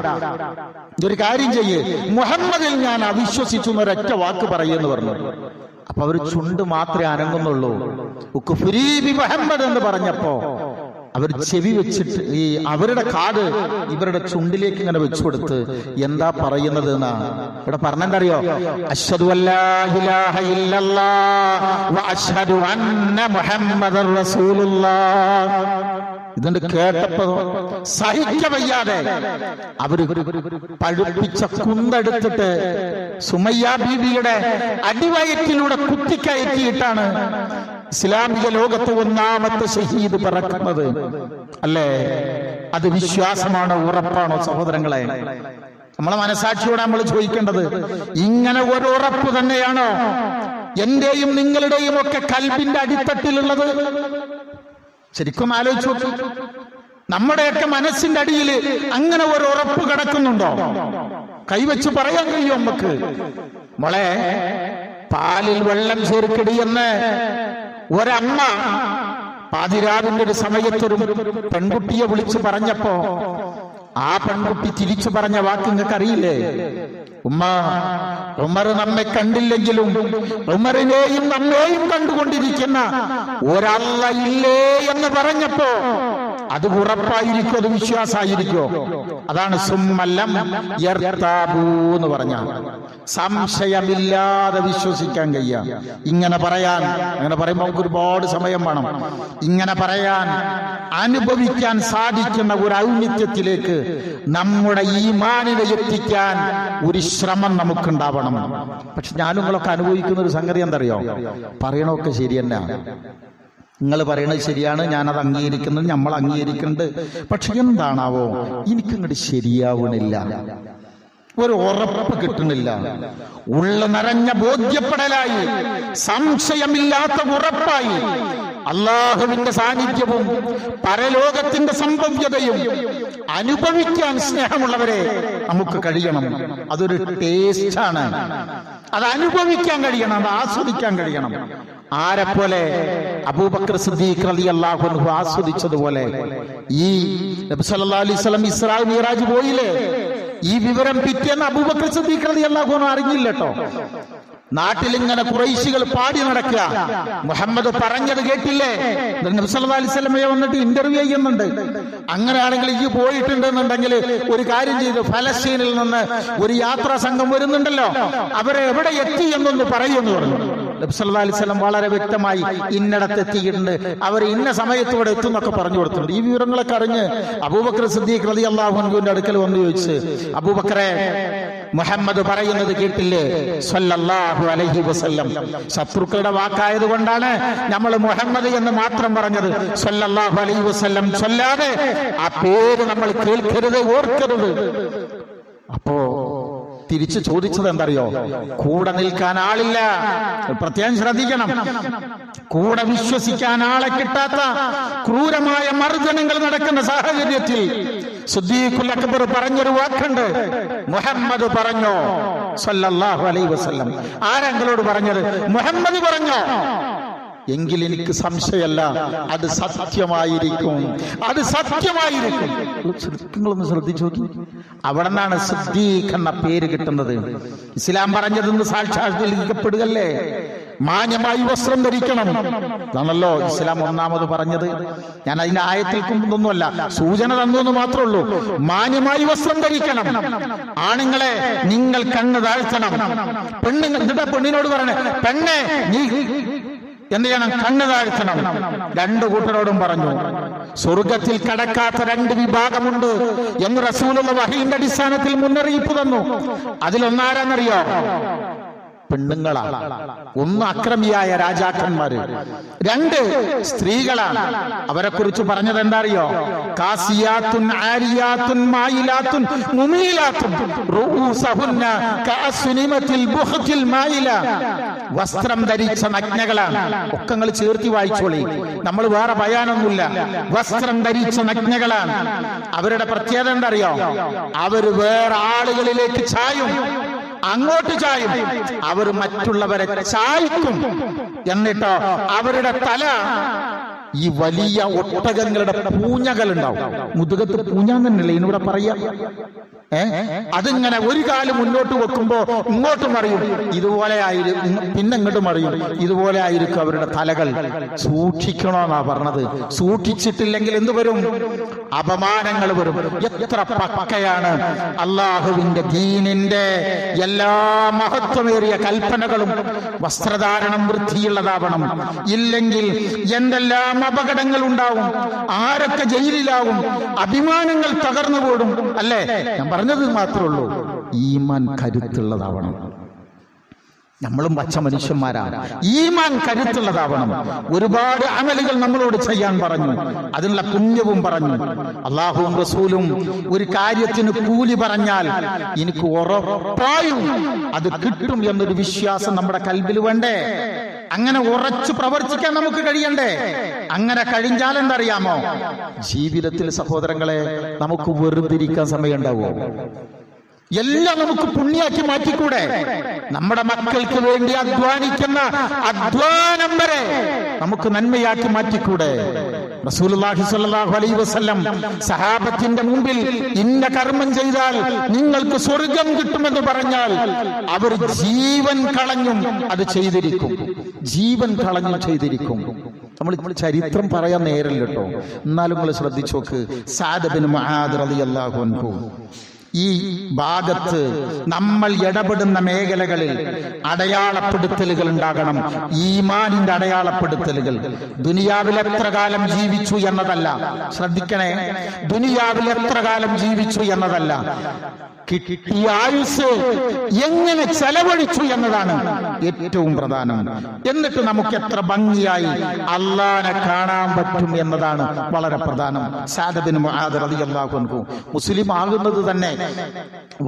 ഇതൊരു കാര്യം ചെയ്യേ, മുഹമ്മദിൽ ഞാൻ അവിശ്വസിച്ചു എന്നൊരൊറ്റ വാക്ക് പറയുമെന്ന് പറഞ്ഞു. അപ്പൊ അവർ ചുണ്ട് മാത്രമേ അനങ്ങുന്നുള്ളൂ. മുഹമ്മദ് എന്ന് പറഞ്ഞപ്പോ അവർ ചെവി വെച്ചിട്ട് ഈ അവരുടെ കാത് ഇവരുടെ ചുണ്ടിലേക്ക് ഇങ്ങനെ വെച്ചു കൊടുത്ത് എന്താ പറയുന്നത് എന്നാ ഇവിടെ പറഞ്ഞെന്തറിയോ? അശ്ഹദു അല്ലാ ഇലാഹ ഇല്ലല്ലാഹ് വ അശ്ഹദു അന്ന മുഹമ്മദർ റസൂലുള്ളാഹ്. ഇതുകൊണ്ട് കേട്ടപ്പോ സഹിക്കവയ്യാതെ അവര് പഴുപ്പിച്ച കുന്തെടുത്തിട്ട് സുമയ്യ ബീവിയുടെ അടിവയറ്റിലൂടെ കുത്തിക്കയറ്റിയിട്ടാണ് ഇസ്ലാമിക ലോകത്ത് ഒന്നാമത്തെ ഷഹീദ് പിറക്കുന്നത്. അല്ലേ? അത് വിശ്വാസമാണോ ഉറപ്പാണോ സഹോദരങ്ങളെ? നമ്മളെ മനസാക്ഷിയോടെ നമ്മൾ ചോദിക്കേണ്ടത്, ഇങ്ങനെ ഒരു ഉറപ്പ് തന്നെയാണോ എന്റെയും നിങ്ങളുടെയും ഒക്കെ കൽബിന്റെ അടിത്തട്ടിലുള്ളത്? ശരിക്കും ആലോചിച്ചു നോക്കൂ. നമ്മുടെയൊക്കെ മനസ്സിന്റെ അടിയിൽ അങ്ങനെ ഒരു ഉറപ്പ് കിടക്കുന്നുണ്ടോ? കൈവച്ച് പറയാൻ കഴിയും നമുക്ക്? മോളെ, പാലിൽ വെള്ളം ചേർക്കടി എന്ന് ഒരമ്മ പാതിരാവിന്റെ ഒരു സമയത്തൊരു പെൺകുട്ടിയെ വിളിച്ചു പറഞ്ഞപ്പോ ആ പെൺകുട്ടി തിരിച്ചു പറഞ്ഞ വാക്ക് നിങ്ങൾക്ക് അറിയില്ലേ? ഉമ്മ, ഉമർ നമ്മെ കണ്ടില്ലെങ്കിലും ഉമറിനെയും നമ്മെയും കണ്ടുകൊണ്ടിരിക്കുന്ന ഒരല്ല ഇല്ലേ എന്ന് പറഞ്ഞപ്പോ അത് ഉറപ്പായിരിക്കും, അത് വിശ്വാസമായിരിക്കോ? അതാണ് സുമ്മല്ലം യർതാബൂ എന്ന് പറഞ്ഞ സംശയമില്ലാതെ വിശ്വസിക്കാൻ കഴിയാം. ഇങ്ങനെ പറയാൻ, അങ്ങനെ പറയുമ്പോൾ നമുക്ക് ഒരുപാട് സമയം വേണം. ഇങ്ങനെ പറയാൻ, അനുഭവിക്കാൻ സാധിക്കുന്ന ഒരു ഔന്നിത്യത്തിലേക്ക് നമ്മുടെ ഈമാനിനെ എത്തിക്കാൻ ഒരു ശ്രമം നമുക്കുണ്ടാവണം. പക്ഷെ ഞാനുങ്ങളൊക്കെ അനുഭവിക്കുന്ന ഒരു സംഗതി എന്തറിയോ? പറയണമൊക്കെ ശരി തന്നെ, നിങ്ങൾ പറയണത് ശരിയാണ്, ഞാനത് അംഗീകരിക്കുന്നത്, നമ്മൾ അംഗീകരിക്കുന്നുണ്ട്. പക്ഷെ എന്താണാവോ എനിക്കങ്ങോട്ട് ശരിയാവണില്ല, ഒരു ഉറപ്പ് കിട്ടുന്നില്ല. ഉള്ള നിറഞ്ഞ ബോധ്യപ്പെടലായി, സംശയമില്ലാത്ത ഉറപ്പായി അള്ളാഹുവിന്റെ സാന്നിധ്യവും പരലോകത്തിന്റെ സംഭവ്യതയും അനുഭവിക്കാൻ സ്നേഹമുള്ളവരെ നമുക്ക് കഴിയണം. അതൊരു ടേസ്റ്റാണ്, അത് അനുഭവിക്കാൻ കഴിയണം, അത് ആസ്വദിക്കാൻ കഴിയണം. ആരെപ്പോലെ? അബൂബക്കർ സിദ്ദീഖ് റളിയല്ലാഹു അൻഹു ആസ്വദിച്ചതുപോലെ. ഈ നബി സല്ലല്ലാഹു അലൈഹി വസല്ലം ഇസ്രാ മിഅ്റാജ് പോയില്ലേ? ഈ വിവരം പിറ്റേന്ന് അബൂബക്കർ സിദ്ദീഖ് റളിയല്ലാഹു അൻഹു അറിഞ്ഞില്ല കേട്ടോ. നാട്ടിലിങ്ങനെ ഖുറൈശികൾ പാടി നടക്കുക, മുഹമ്മദ് പറഞ്ഞത് കേട്ടില്ലേ? നബി സല്ലല്ലാഹു അലൈഹി വസല്ലമയെ വന്നിട്ട് ഇന്റർവ്യൂ ചെയ്യുന്നുണ്ട്. അങ്ങനെയാണെങ്കിൽ ഈ പോയിട്ടുണ്ടെന്നുണ്ടെങ്കിൽ ഒരു കാര്യം ചെയ്തു, ഫലസ്തീനിൽ നിന്ന് ഒരു യാത്രാ സംഘം വരുന്നുണ്ടല്ലോ, അവരെ എവിടെ എത്തി എന്നൊന്ന് പറയുമെന്ന് പറഞ്ഞു. നബി സല്ലല്ലാഹു അലൈഹി വസല്ലം വളരെ വ്യക്തമായി ഇന്നടത്ത് എത്തിയിട്ടുണ്ട്, അവർ ഇന്ന സമയത്തോടെ എത്തുന്നൊക്കെ പറഞ്ഞു കൊടുത്തിട്ടുണ്ട്. ഈ വിവരങ്ങളൊക്കെ അറിഞ്ഞ് അബൂബക്കർ സിദ്ദീഖ് റളിയല്ലാഹു അൻഹുവിന്റെ അടുക്കൽ വന്ന് ചോദിച്ച്, അബൂബക്കറെ, മുഹമ്മദ് പറയുന്നത് കേട്ടില്ലേ സല്ലല്ലാഹു അലൈഹി വസല്ലം? ശത്രുക്കളുടെ വാക്കായത് കൊണ്ടാണ് നമ്മൾ മുഹമ്മദ് എന്ന് മാത്രം പറഞ്ഞത്. സല്ലല്ലാഹു അലൈഹി വസല്ലം ചൊല്ലാതെ ആ പേര് നമ്മൾ കേൾക്കരുത്, ഓർക്കരുത്. അപ്പോ തിരിച്ചു ചോദിച്ചത് എന്തറിയോ? കൂടെ നിൽക്കാൻ ആളില്ല. പ്രത്യേകം ശ്രദ്ധിക്കണം, കൂടെ വിശ്വസിക്കാൻ ആളെ കിട്ടാത്ത ക്രൂരമായ മർദ്ദനങ്ങൾ നടക്കുന്ന സാഹചര്യത്തിൽ സിദ്ദീഖുൽ അക്ബർ പറഞ്ഞൊരു വാക്കുണ്ട്, മുഹമ്മദ് പറഞ്ഞോ സല്ലല്ലാഹു അലൈഹി വസല്ലം. ആരെങ്ങളോട് പറഞ്ഞത്? മുഹമ്മദ് പറഞ്ഞോ? എങ്കിൽ എനിക്ക് സംശയമല്ല, അത് സത്യമായിരിക്കും, അത് സത്യമായിരിക്കും. നിങ്ങളൊന്ന് ശ്രദ്ധിച്ചു നോക്കി. അവിടെ നിന്നാണ് സിദ്ദീഖ് എന്ന പേര് കിട്ടുന്നത്. ഇസ്ലാം പറഞ്ഞതെന്ന് സാക്ഷാത്കരിക്കപ്പെടുകല്ലേ. മാന്യമായി വസ്ത്രം ധരിക്കണം എന്നാണല്ലോ ഇസ്ലാം ഒന്നാമത് പറഞ്ഞത്. ഞാൻ അതിന്റെ ആയത്തിൽ കൊണ്ടൊന്നുമല്ല, സൂചന തന്നു മാത്രമേ ഉള്ളൂ. മാന്യമായി വസ്ത്രം ധരിക്കണം. ആണുങ്ങളെ നിങ്ങൾ കണ്ണ് താഴ്ത്തണം. പെണ്ണിനോട് പറയണേ, പെണ്ണെ നീ എന്ത് ചെയ്യണം? കണ്ണ് താഴ്ത്തണം. രണ്ടു കൂട്ടരോടും പറഞ്ഞു. സ്വർഗത്തിൽ കടക്കാത്ത രണ്ട് വിഭാഗമുണ്ട് എന്ന് റസൂലുള്ള വഹീന്റെ അടിസ്ഥാനത്തിൽ മുന്നറിയിപ്പ് തന്നു. അതിലൊന്നാരാന്നറിയോ? പെണ്ണുങ്ങളാണ്. ഒന്ന് അക്രമിയായ രാജാക്കന്മാര്, രണ്ട് സ്ത്രീകളാണ്. അവരെ കുറിച്ച് പറഞ്ഞത് എന്താ അറിയോ? കാസിയാത്തുൻ ആരിയാത്തുൻ മായിലാത്തുൻ മുമീലാത്തുൻ റൂസഹുന്ന കഅസ്നിമത്തിൽ ബുഖ്തിൽ മായില. വസ്ത്രം ധരിച്ച നഗ്നകളാണ്. ഒക്കെ നിങ്ങൾ ചേർത്തി വായിച്ചോളി, നമ്മൾ വേറെ ബയാനൊന്നുമില്ല. വസ്ത്രം ധരിച്ച നഗ്നകളാണ്. അവരുടെ പ്രത്യേകത എന്താ അറിയോ? അവര് വേറെ ആളുകളിലേക്ക് ചായും, അങ്ങോട്ട് ചായും. അവർ മറ്റുള്ളവരെ ചായ്ക്കും. എന്നിട്ടോ അവരുടെ തല ഈ വലിയ ഒട്ടകങ്ങളുടെ പൂഞ്ഞകൾ ഉണ്ടാവും. മുതുകത്ത് പൂഞ്ഞാൻ തന്നെയല്ലേ ഇവിടെ പറയാ. അതിങ്ങനെ ഒരു കാല് മുന്നോട്ട് വെക്കുമ്പോ ഇങ്ങോട്ട് മറിയും, ഇതുപോലെ ആയിരിക്കും. പിന്നെ ഇങ്ങോട്ട് മറിയും, ഇതുപോലെ ആയിരിക്കും അവരുടെ തലകൾ. സൂക്ഷിക്കണമെന്നാ പറഞ്ഞത്. സൂക്ഷിച്ചിട്ടില്ലെങ്കിൽ എന്ത് വരും? അപമാനങ്ങൾ വരും. എത്ര പക്കയാണ് അള്ളാഹുവിന്റെ ദീനിന്റെ എല്ലാ മഹത്വമേറിയ കൽപ്പനകളും. വസ്ത്രധാരണം വൃത്തിയുള്ളതാവണം, ഇല്ലെങ്കിൽ എന്തെല്ലാം അപകടങ്ങൾ ഉണ്ടാവും, ആരൊക്കെ ജയിലിലാവും, അഭിമാനങ്ങൾ തകർന്നുപോടും. അല്ലേ? ഞാൻ പറഞ്ഞത് മാത്രമേ ഉള്ളൂ. ഈമാൻ കരുത്തുള്ളതാവണം. നമ്മളും പച്ച മനുഷ്യന്മാരാണ്. ഈമാൻ കരുത്തുള്ളതാവണം. ഒരുപാട് അമലുകൾ നമ്മളോട് ചെയ്യാൻ പറഞ്ഞു, അതിനുള്ള പുണ്യവും പറഞ്ഞു. അള്ളാഹുവും റസൂലും ഒരു കാര്യത്തിന് കൂലി പറഞ്ഞാൽ എനിക്ക് ഉറപ്പായും അത് കിട്ടും എന്നൊരു വിശ്വാസം നമ്മുടെ കൽബിൽ വേണ്ടേ? അങ്ങനെ ഉറച്ചു പ്രവർത്തിക്കാൻ നമുക്ക് കഴിയണ്ടേ? അങ്ങനെ കഴിഞ്ഞാൽ എന്തറിയാമോ? ജീവിതത്തിൽ സഹോദരങ്ങളെ നമുക്ക് വെറുതിരിക്കാൻ സമയം ഉണ്ടാവോ? എല്ലാം നമുക്ക് പുണ്യാക്കി മാറ്റിക്കൂടെ? നമ്മുടെ മക്കൾക്ക് വേണ്ടി അധ്വാനിക്കുന്ന അധ്വാനം വരെ നമുക്ക് നന്മയാക്കി മാറ്റിക്കൂടെ? റസൂലുള്ളാഹി സ്വല്ലല്ലാഹു അലൈഹി വസല്ലം സഹാബത്തിന്റെ മുമ്പിൽ ഇന്ന കർമ്മം ചെയ്താൽ നിങ്ങൾക്ക് സ്വർഗം കിട്ടുമെന്ന് പറഞ്ഞാൽ അവർ ജീവൻ കളഞ്ഞും അത് ചെയ്തിരിക്കും. ജീവൻ കളഞ്ഞും ചെയ്തിരിക്കും. നമ്മൾ ചരിത്രം പറയാൻ നേരല്ല കേട്ടോ, എന്നാലും നിങ്ങൾ ശ്രദ്ധിച്ചു നോക്ക്. സഅദ് ബിൻ മുആദ് റളിയല്ലാഹു അൻഹു, ഈ ഭാഗത്ത് നമ്മൾ ഇടപെടുന്ന മേഖലകളിൽ അടയാളപ്പെടുത്തലുകൾ ഉണ്ടാകണം. ഈമാനിന്റെ അടയാളപ്പെടുത്തലുകൾ. ദുനിയാവിൽ എത്ര കാലം ജീവിച്ചു എന്നതല്ല, ശ്രദ്ധിക്കണേ. ദുനിയാവിൽ എത്ര കാലം ജീവിച്ചു എന്നതല്ല, കിട്ടിയ ആയുസ് എങ്ങനെ ചെലവഴിച്ചു എന്നതാണ് ഏറ്റവും പ്രധാനം. എന്നിട്ട് നമുക്ക് എത്ര ഭംഗിയായി അള്ളാനെ കാണാൻ പറ്റും എന്നതാണ് വളരെ പ്രധാനം. സഅദ് ബിൻ മുആദ് റളിയല്ലാഹു അൻഹു മുസ്ലിം ആകുന്നത് തന്നെ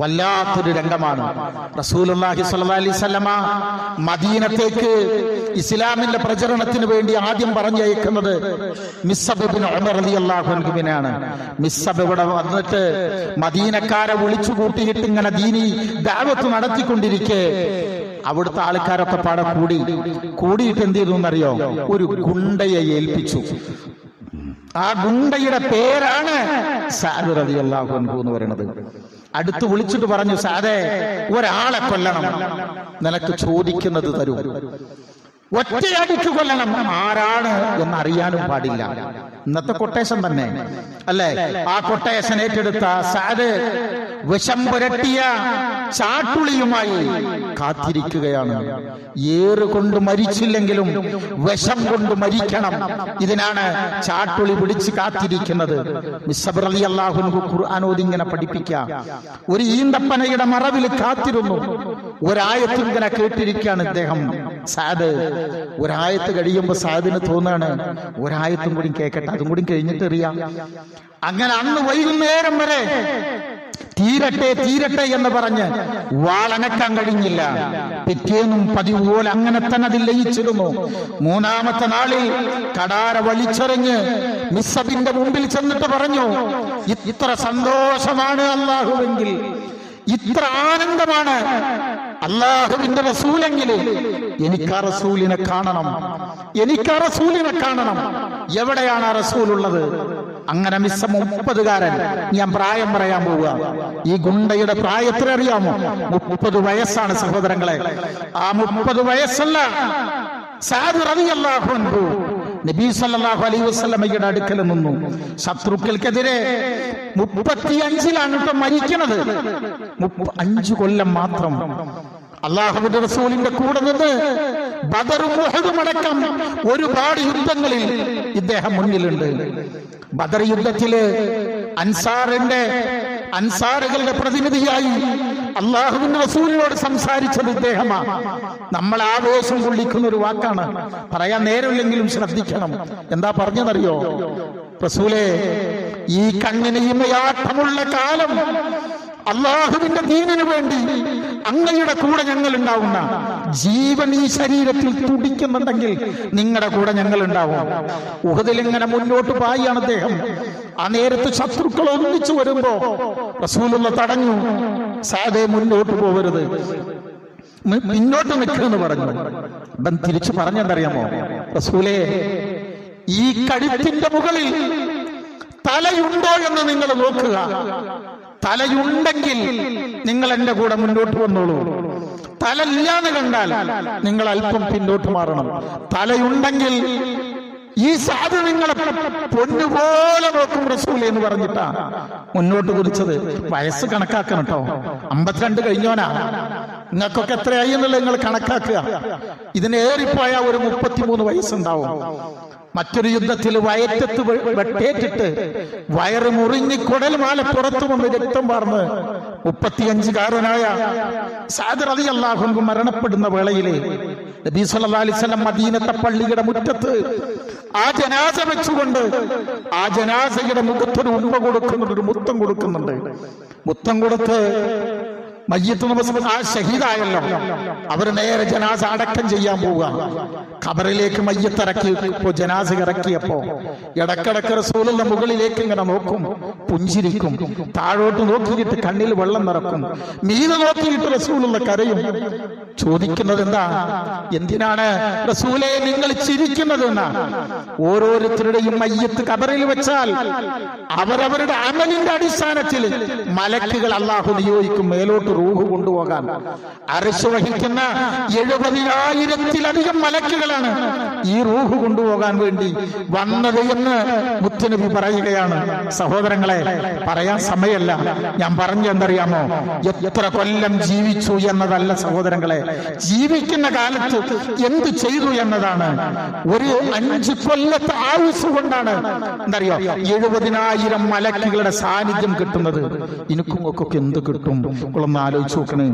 വല്ലാത്തൊരു രംഗമാണ്. റസൂലുള്ളാഹി സ്വല്ലല്ലാഹി അലൈഹി വസല്ലമ മദീനത്തേക്ക് ഇസ്ലാമിന്റെ പ്രചരണത്തിന് വേണ്ടി ആദ്യം പറഞ്ഞയക്കുന്നത് മിസ്അബ് ബിൻ ഉമർ റളിയല്ലാഹു അൻഹുവിനെയാണ്. മിസ്അബ് ഇവിടെ വന്നിട്ട് മദീനക്കാരെ വിളിച്ചു കൂട്ടിയിട്ട് ഇങ്ങനെ ദീനി ദഅവത്ത് നടത്തിക്കൊണ്ടിരിക്കെ അവിടുത്തെ ആൾക്കാരൊക്കെ പാടെ കൂടിയിട്ട് എന്ത് ചെയ്തു എന്നറിയോ? ഒരു ഗുണ്ടയെ ഏൽപ്പിച്ചു. ആ ഗുണ്ടയുടെ പേരാണ് സഅദ് റളിയല്ലാഹു അൻഹു എന്ന് പറയുന്നത്. അടുത്ത് വിളിച്ചിട്ട് പറഞ്ഞു, സഅദേ, ഒരാളെ കൊല്ലണം, നിനക്ക് ചോദിക്കുന്നത് തരൂ. ഒറ്റയടിക്ക് കൊല്ലണം. ആരാണ് എന്നറിയാനും പാടില്ല. ഇന്നത്തെ കൊട്ടേഷൻ തന്നെ അല്ലേ? ആ കൊട്ടേഷൻ ഏറ്റെടുത്ത സഅദ് വിഷം പുരട്ടിയ ചാട്ടുളിയുമായി കാത്തിരിക്കുകയാണ്. ഏറുകൊണ്ട് മരിച്ചില്ലെങ്കിലും വിഷം കൊണ്ട് മരിക്കണം. ഇതിനാണ് ചാട്ടുളി പിടിച്ച് കാത്തിരിക്കുന്നത്. മിസ്അബ് റളിയല്ലാഹു അൻഹു ഖുർആൻ ഓതി ഇങ്ങനെ പഠിപ്പിക്കുക. ഒരു ഈന്തപ്പനയുടെ മറവിൽ കാത്തിരുന്നു. ഒരായത്ത് ഇങ്ങനെ കേട്ടിരിക്കുകയാണ് ഇദ്ദേഹം സഅദ്. ഒരായത്ത് കഴിയുമ്പോ സഅദിന് തോന്നാണ് ഒരായത്തും കൂടി കേൾക്കട്ടെ, അതും കൂടി കഴിഞ്ഞിട്ട് എറിയാം. അങ്ങനെ അന്ന് വൈകുന്നേരം വരെ തീരട്ടെ എന്ന് പറഞ്ഞ് വാളനക്കാൻ കഴിഞ്ഞില്ല. പിറ്റേന്നും പതിവ് പോലെ അങ്ങനെ തന്നെ അതിൽ ലയിച്ചിരുന്നു. മൂന്നാമത്തെ നാളിൽ കടാര വലിച്ചെറിഞ്ഞ് മിസ്അബിന്റെ മുമ്പിൽ ചെന്നിട്ട് പറഞ്ഞു, ഇത്ര സന്തോഷമാണ് അല്ലാഹുവെങ്കിൽ, ഇത്ര ആനന്ദമാണ് അല്ലാഹുവിന്റെ റസൂലെങ്കിൽ എനിക്ക് ആ റസൂലിനെ കാണണം, എനിക്ക് ആ റസൂലിനെ കാണണം. എവിടെയാണ് ആ റസൂൽ ഉള്ളത്? അങ്ങനെ മിസ്സ 30കാരൻ, ഞാൻ പ്രായം പറയാൻ പോവുക. ഈ ഗുണ്ടയുടെ പ്രായത്തിൽ അറിയാമോ? 30 വയസ്സാണ് സഹോദരങ്ങളെ. ആ 30 വയസ്സല്ല, സഅദ് റളിയല്ലാഹു അൻഹു നബി സല്ലല്ലാഹു അലൈഹി വസല്ലമയുടെ അടുക്കൽ നിന്നു. ശത്രുക്കൾക്കെതിരെ 35ലാണ് കേട്ടോ മരിക്കുന്നത്. 5 കൊല്ലം മാത്രം അല്ലാഹുവിന്റെ റസൂലിന്റെ കൂടെ നിന്ന് ബദറും ഉഹദും അടക്കം ഒരുപാട് യുദ്ധങ്ങളിൽ ഇദ്ദേഹം മുന്നിലുണ്ട്. ബദർ യുദ്ധത്തില് അൻസാറുകളുടെ പ്രതിനിധിയായി അല്ലാഹുവിന്റെ റസൂലിനോട് സംസാരിച്ചത് ഇദ്ദേഹമാണ്. നമ്മൾ ആവേശം കൊള്ളിക്കുന്ന ഒരു വാക്കാണ്, പറയാൻ നേരമില്ലെങ്കിലും ശ്രദ്ധിക്കണം. എന്താ പറഞ്ഞതറിയോ? റസൂലേ, ഈ കണ്ണിന് ഇമയാട്ടമുള്ള കാലം അല്ലാഹുവിന്റെ ദീനിനു വേണ്ടി അങ്ങയുടെ കൂടെ ഞങ്ങൾ ഉണ്ടാവുന്ന, ജീവൻ ഈ ശരീരത്തിൽ തുടിക്കുന്നുണ്ടെങ്കിൽ നിങ്ങളുടെ കൂടെ ഞങ്ങൾ ഉണ്ടാവും. ഉഹദിൽ ഇങ്ങനെ മുന്നോട്ട് പായാണ് അദ്ദേഹം. ആ നേരത്ത് ശത്രുക്കൾ ഒന്നിച്ചു വരുമ്പോ റസൂലുള്ള തടഞ്ഞു. സഅദേ, മുന്നോട്ട് പോവരുത്, മുന്നോട്ട് നിൽക്കുമെന്ന് പറഞ്ഞു. അവൻ തിരിച്ചു പറഞ്ഞെന്തറിയാമോ? റസൂലേ, ഈ കഴുത്തിന്റെ മുകളിൽ തലയുണ്ടോ എന്ന് നിങ്ങൾ നോക്കുക. തലയുണ്ടെങ്കിൽ നിങ്ങൾ എന്റെ കൂടെ മുന്നോട്ട് വന്നോളൂ. തലയില്ലാന്ന് കണ്ടാൽ നിങ്ങൾ അല്പം പിന്നോട്ട് മാറണം. തലയുണ്ടെങ്കിൽ ഈ സഅദ് നിങ്ങളെ പൊന്നുപോലെ നോക്കും റസൂലേ എന്ന് പറഞ്ഞിട്ടാ മുന്നോട്ട് കുറിച്ചത്. വയസ്സ് കണക്കാക്കണം കേട്ടോ, 52 കഴിഞ്ഞോനാ. നിങ്ങൾക്കൊക്കെ എത്രയായി എന്നുള്ളത് നിങ്ങൾ കണക്കാക്കുക. ഇതിനേറിപ്പോയാ ഒരു 33 വയസ്സുണ്ടാവും. മറ്റൊരു യുദ്ധത്തിൽ വയറ്റത്ത് വെട്ടേറ്റിട്ട് വയറ് മുറിഞ്ഞ് കുടൽമാല പുറത്തു വന്ന് രക്തം പാർന്ന് 35കാരനായ സഅദ് റളിയല്ലാഹു അൻഹു മരണപ്പെടുന്ന വേളയിലെ നബി സല്ലല്ലാഹു അലൈഹി വസല്ലം മദീനത്തെ പള്ളിയുടെ മുറ്റത്ത് ആ ജനാസ വെച്ചുകൊണ്ട് ആ ജനാസയുടെ മുഖത്തൊരു ഉമ്മ കൊടുക്കുന്നുണ്ട്, ഒരു മുത്തം കൊടുക്കുന്നുണ്ട്. മുത്തം കൊടുത്ത് മയ്യിത്ത് നമസ്കാരം, ആ ഷഹീദായല്ലോ, അവർ നേരെ ജനാസ അടക്കം ചെയ്യാൻ പോവുക. ഖബറിലേക്ക് മയ്യിത്ത് ഇറക്കിയപ്പോ, ജനാസ ഇറക്കിയപ്പോ ഇടക്കിടക്ക് റസൂലുള്ള മുകളിലേക്ക് ഇങ്ങനെ നോക്കും, പുഞ്ചിരിക്കും. താഴോട്ട് നോക്കിയിട്ട് കണ്ണിൽ വെള്ളം നിറക്കും. മീതെ നോക്കിയിട്ട് റസൂലുള്ള കരയും. ചോദിക്കുന്നത് എന്താ? എന്തിനാണ് റസൂലേ നിങ്ങൾ ചിരിക്കുന്നത് എന്നാണ്. ഓരോരുത്തരുടെയും മയ്യിത്ത് ഖബറിൽ വെച്ചാൽ അവരവരുടെ അമലിന്റെ അടിസ്ഥാനത്തിൽ മലക്കുകൾ അല്ലാഹു നിയോഗിക്കും മേലോട്ട് റൂഹ് കൊണ്ടുപോകാൻ. അർശ് വഹിക്കുന്ന 70,000-ത്തിലധികം മലക്കുകളാണ് ഈ റൂഹ് കൊണ്ടുപോകാൻ വേണ്ടി വന്നത് എന്ന് മുത്തുനബി പറയുകയാണ്. സഹോദരങ്ങളെ, പറയാൻ സമയമല്ല. ഞാൻ പറഞ്ഞെന്തറിയാമോ? എത്ര കൊല്ലം ജീവിച്ചു എന്നതല്ല സഹോദരങ്ങളെ, ജീവിക്കുന്ന കാലത്ത് എന്ത് ചെയ്തു എന്നതാണ്. ഒരു 5 കൊല്ലത്തെ ആയുസ് കൊണ്ടാണ് എന്തറിയോ 70,000 മലക്കുകളുടെ സാന്നിധ്യം കിട്ടുന്നത്. എനിക്കും ഒക്കെ എന്ത് കിട്ടും? ഒന്ന് ആലോചിച്ച് നോക്കണേ,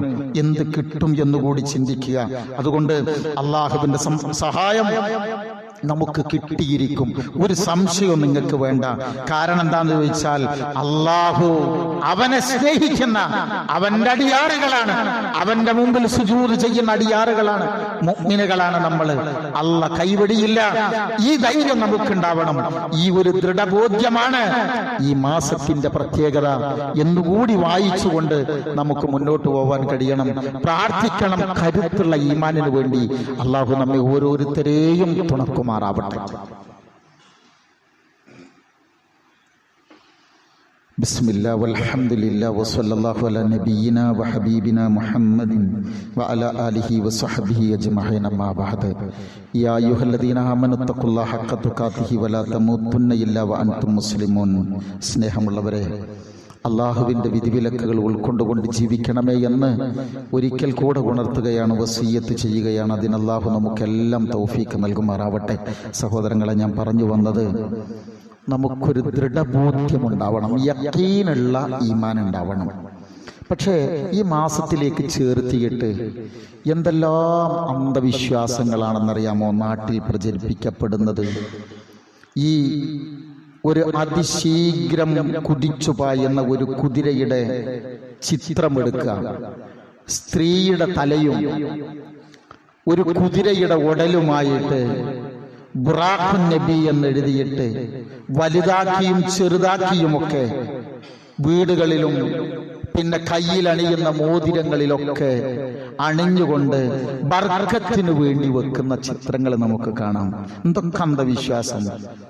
എന്ത് കിട്ടും എന്നുകൂടി ചിന്തിക്കുക. അതുകൊണ്ട് അള്ളാഹുവിന്റെ സഹായം നമുക്ക് കിട്ടിയിരിക്കും, ഒരു സംശയവും നിങ്ങൾക്ക് വേണ്ട. കാരണം എന്താണെന്ന് ചോദിച്ചാൽ, അള്ളാഹു അവനെ സ്നേഹിക്കുന്ന അവന്റെ അടിയാറുകളാണ്, അവന്റെ മുമ്പിൽ സുജൂദ് ചെയ്യുന്ന അടിയാറുകളാണ്, മുഅ്മിനുകളാണ് നമ്മൾ. അല്ലാഹ് കൈവടിയില്ല. ഈ ധൈര്യം നമുക്കുണ്ടാവണം. ഈ ഒരു ദൃഢബോധ്യമാണ് ഈ മാസത്തിന്റെ പ്രത്യേകത എന്നുകൂടി വായിച്ചുകൊണ്ട് നമുക്ക് മുന്നോട്ട് പോവാൻ കഴിയണം. പ്രാർത്ഥിക്കണം കരുത്തുള്ള ഈമാനിന് വേണ്ടി. അള്ളാഹു നമ്മെ ഓരോരുത്തരെയും തുണക്കും. ബിസ്മില്ലാ വൽഹംദുലില്ലാ വസല്ലല്ലാഹു അലാ നബിയിനാ വഹബീബിനാ മുഹമ്മദിൻ വഅലാ ആലിഹി വസഹ്ബിഹി അജ്മഈൻ. അമ്മാ ബഅദ്. യാ അയ്യുഹല്ലദീന ആമനു തഖുല്ലാഹ ഹഖ്ക തുഖാതിഹി വലാ തമൂതുന്ന ഇല്ലാ വഅൻതും മുസ്ലിമൂൻ. സ്നേഹമുള്ളവരെ, അള്ളാഹുവിന്റെ വിധിവിലക്കുകൾ ഉൾക്കൊണ്ടുകൊണ്ട് ജീവിക്കണമേ എന്ന് ഒരിക്കൽ കൂടെ ഉണർത്തുകയാണ്, വസിയ്യത്ത് ചെയ്യുകയാണ്. അതിന് അള്ളാഹു നമുക്കെല്ലാം തൗഫീക്ക് നൽകുമാറാവട്ടെ. സഹോദരങ്ങളെ, ഞാൻ പറഞ്ഞു വന്നത്, നമുക്കൊരു ദൃഢബോധ്യമുണ്ടാവണം, യഖീനുള്ള ഈമാൻ ഉണ്ടാവണം. പക്ഷേ ഈ മാസത്തിലേക്ക് ചേർത്തിയിട്ട് എന്തെല്ലാം അന്ധവിശ്വാസങ്ങളാണെന്നറിയാമോ നാട്ടിൽ പ്രചരിപ്പിക്കപ്പെടുന്നത്? ഈ ഒരു അതിശീഘ്രം കുതിച്ചു പായുന്ന ഒരു കുതിരയുടെ ചിത്രമെടുക്കുക, സ്ത്രീയുടെ തലയും ഒരു കുതിരയുടെ ഉടലുമായിട്ട് ബുറാഖുൻ നബി എന്നെഴുതിയിട്ട് വലുതാക്കിയും ചെറുതാക്കിയുമൊക്കെ വീടുകളിലും പിന്നെ കയ്യിലണിയുന്ന മോതിരങ്ങളിലൊക്കെ അണിഞ്ഞുകൊണ്ട് ബർക്കത്തിന് വേണ്ടി വെക്കുന്ന ചിത്രങ്ങൾ നമുക്ക് കാണാം. എന്തൊക്കെ അന്ധവിശ്വാസം.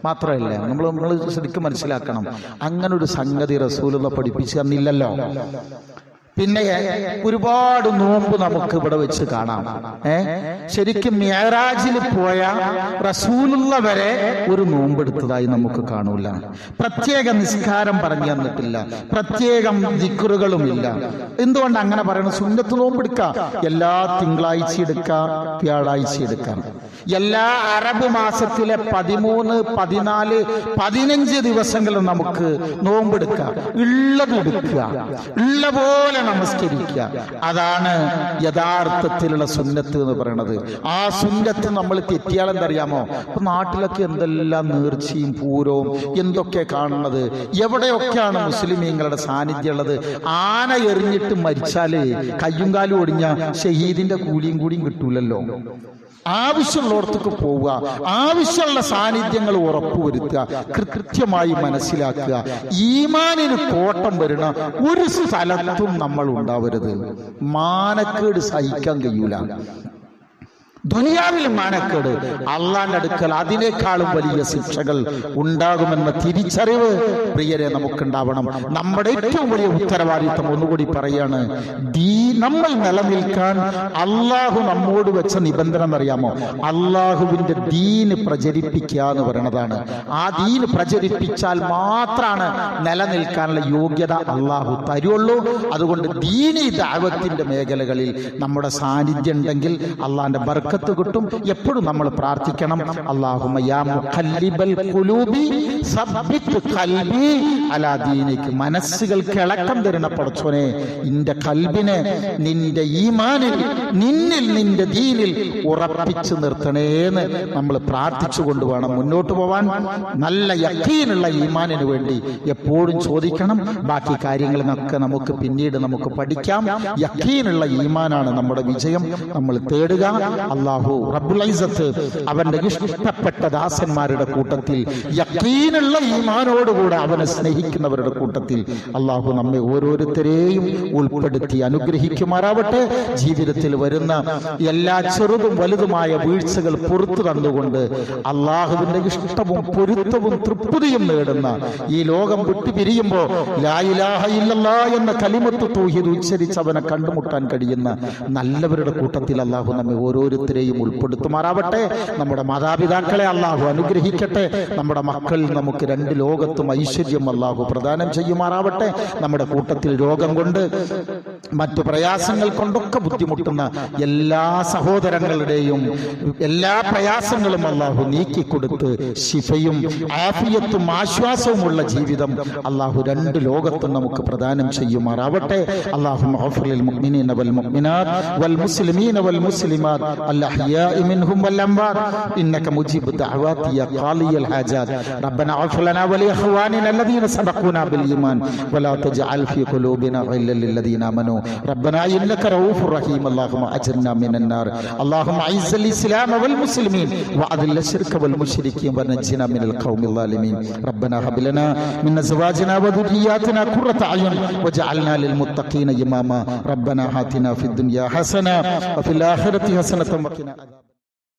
മാത്രമല്ല നമ്മൾ ശരിക്കും മനസ്സിലാക്കണം, അങ്ങനെ ഒരു സംഗതി റസൂലുള്ള പഠിപ്പിച്ചു തന്നില്ലല്ലോ. പിന്നെ ഒരുപാട് നോമ്പ് നമുക്ക് ഇവിടെ വെച്ച് കാണാം. ശരിക്കും മിഅ്റാജിൽ പോയ റസൂലുള്ള വരെ ഒരു നോമ്പെടുത്തതായി നമുക്ക് കാണൂല. പ്രത്യേക നിസ്കാരം പറഞ്ഞു തന്നിട്ടില്ല, പ്രത്യേകം ദിക്റുകളുമില്ല. എന്തുകൊണ്ട് അങ്ങനെ പറയണം? സുന്നത്ത് നോമ്പെടുക്കാം, എല്ലാ തിങ്കളാഴ്ച എടുക്കാം, വ്യാഴാഴ്ച എടുക്കാം. എല്ലാ അറബ് മാസത്തിലെ 13, 14, 15 ദിവസങ്ങളും നമുക്ക് നോമ്പെടുക്കാം. ഉള്ളത് എടുക്കുക, ഉള്ള പോലെ നമസ്കരിക്കുക. അതാണ് യഥാർത്ഥത്തിലുള്ള സുന്നത്ത് എന്ന് പറയുന്നത്. ആ സുന്നത്ത് നമ്മൾ തെറ്റിയാൽ എന്തറിയാമോ? ഇപ്പൊ നാട്ടിലൊക്കെ എന്തെല്ലാം നേർച്ചയും പൂരവും എന്തൊക്കെ കാണുന്നത്. എവിടെയൊക്കെയാണ് മുസ്ലിമീങ്ങളുടെ സാന്നിധ്യം ഉള്ളത്? ആന എറിഞ്ഞിട്ട് മരിച്ചാല് കയ്യും കാലും ഒടിഞ്ഞ ഷഹീദിന്റെ കൂലിയും കൂടിയും കിട്ടൂലല്ലോ. ആവശ്യമുള്ളവർക്ക് പോവുക, ആവശ്യമുള്ള സാന്നിധ്യങ്ങൾ ഉറപ്പുവരുത്തുക, കൃത്യമായി മനസ്സിലാക്കുക. ഈമാനിന് കോട്ടം വരുന്ന ഒരു സ്ഥലത്തും നമ്മൾ ഉണ്ടാവരുത്. മാനക്കേട് സഹിക്കാൻ കഴിയൂല. ദുനിയാവിൽ മാനക്കേട്, അള്ളാന്റെ അടുക്കൽ അതിനേക്കാളും വലിയ ശിക്ഷകൾ ഉണ്ടാകുമെന്ന തിരിച്ചറിവ് പ്രിയരെ നമുക്കുണ്ടാവണം. നമ്മുടെ ഏറ്റവും വലിയ ഉത്തരവാദിത്വം ഒന്നുകൂടി പറയാണ്, നമ്മൾ നിലനിൽക്കാൻ അള്ളാഹു നമ്മോട് വെച്ച നിബന്ധന എന്നറിയാമോ? അള്ളാഹുവിന്റെ ദീന് പ്രചരിപ്പിക്കുക എന്ന് പറയുന്നതാണ്. ആ ദീന് പ്രചരിപ്പിച്ചാൽ മാത്രമാണ് നിലനിൽക്കാനുള്ള യോഗ്യത അള്ളാഹു തരുള്ളൂ. അതുകൊണ്ട് ദീനി ദഅവത്തിന്റെ മേഖലകളിൽ നമ്മുടെ സാന്നിധ്യം ഉണ്ടെങ്കിൽ അള്ളാന്റെ ബർക്കത്ത് കിട്ടും. എപ്പോഴും നമ്മൾ പ്രാർത്ഥിക്കണം, അല്ലാഹുമ്മ യാ മുഖല്ലിബൽ ഖുലൂബി സബ്ബിത് ഖൽബി അലാ ദീനിക്. മനസ്സുകൾക്ക് ഇളക്കം തരുന്ന പടച്ചോനെ, നിന്റെ ഖൽബിനെ നിന്റെ ഈമാനിൽ, നിന്നിൽ, നിന്റെ ദീനിൽ ഉറപ്പിച്ചു നിർത്തണേന്ന് നമ്മൾ പ്രാർത്ഥിച്ചു കൊണ്ടുവേണം മുന്നോട്ട് പോവാൻ. നല്ല യഖീനുള്ള ഈമാനിന് വേണ്ടി എപ്പോഴും ചോദിക്കണം. ബാക്കി കാര്യങ്ങളൊക്കെ നമുക്ക് പിന്നീട് നമുക്ക് പഠിക്കാം. യഖീനുള്ള ഈമാനാണ് നമ്മുടെ വിജയം. നമ്മൾ തേടുക. അല്ലാഹു റബ്ബുൽ ഇസ്സത്ത് അവന്റെ ഇഷ്ടപ്പെട്ട ദാസന്മാരുടെ കൂട്ടത്തിൽ, യഖീനുള്ള ഈമാനോടുകൂടെ അവനെ സ്നേഹിക്കുന്നവരുടെ കൂട്ടത്തിൽ അല്ലാഹു നമ്മെ ഓരോരുത്തരെയും ഉൾപ്പെടുത്തി അനുഗ്രഹിക്കുമാറാവട്ടെ. ജീവിതത്തിൽ വരുന്ന എല്ലാ ചെറുതും വലുതുമായ വീഴ്ചകൾ പുറത്തു തന്നുകൊണ്ട് അള്ളാഹുവിന്റെ ഇഷ്ടവും പൊരുത്തവും തൃപ്തിയും നേടുന്ന ഈ ലോകം വിട്ടുപിരിയുമ്പോൾ ലാ ഇലാഹ ഇല്ലല്ലാഹ് എന്ന കലിമത്ത് തൗഹീദ് ഉച്ചരിച്ച് അവനെ കണ്ടുമുട്ടാൻ കഴിയുന്ന നല്ലവരുടെ കൂട്ടത്തിൽ അള്ളാഹു നമ്മെ ഓരോരുത്തരെയും ഉൾപ്പെടുത്തുമാറാവട്ടെ. നമ്മുടെ മാതാപിതാക്കളെ അള്ളാഹു അനുഗ്രഹിക്കട്ടെ. നമ്മുടെ മക്കളിൽ നമുക്ക് രണ്ട് ലോകത്തും ഐശ്വര്യം അള്ളാഹു പ്രദാനം ചെയ്യുമാറാവട്ടെ. നമ്മുടെ കൂട്ടത്തിൽ രോഗം കൊണ്ട് മറ്റു പ്രയാസങ്ങൾ കൊണ്ടൊക്കെ ബുദ്ധിമുട്ടുന്ന എല്ലാ സഹോദരങ്ങളുടെയും എല്ലാ പ്രയാസങ്ങളും അള്ളാഹു നീക്കിക്കൊടുത്ത് ശിഫയും ആഫിയത്തും ആശ്വാസവുമുള്ള ജീവിതം അള്ളാഹു രണ്ട് ലോകത്തും നമുക്ക് പ്രദാനം ചെയ്യുമാറാവട്ടെ. അല്ലാഹുമ്മ ഗ്ഫിർ ലിൽ മുഅ്മിനീന വൽ മുഅ്മിനാത്ത് വൽ മുസ്ലിമീന വൽ മുസ്ലിമാത്ത് അൽ അഹ്യാഇ മിൻഹും വൽ അംവാത് ഇന്നക മുജീബു ദഅവാതി യാ ഖാലിയൽ ഹാജാത്. റബ്ബനാ ഗ്ഫിർ ലനാ വ ലിഇഖ്വാനിന അല്ലദീന സബഖൂനാ ബിൽ ഈമാൻ വലാ തജ്അൽ ഫീ ഖുലൂബിനാ ഗില്ലൽ ലില്ലദീന ആമനൂ റബ്ബനാ ഇന്നക റഊഫുർ റഹീം. അല്ലാഹുമ്മ അജ്ർനാ മിനൻ നാർ. അല്ലാഹുമ്മ അഇസ്സൽ ഇസ്ലാമ വൽ മുസ്ലിമീൻ വഅദിൽ ശിർക വൽ മുശ്രിക്കീൻ വനജ്ജിനാ മിനൽ ഖൗമിൽ ളാലിമീൻ. റബ്ബനാ ഹബ് ലനാ മിൻ അസ്വാജിനാ വദുരിയാതിനാ ഖുർറത അയുൻ വജഅൽനാ ലിൽ മുത്തഖീന ഇമാമാ. റബ്ബനാ ആതിനാ ഫിദ് ദുനിയാ ഹസന വഫിൽ ആഖിറതി ഹസനത വഖിനാ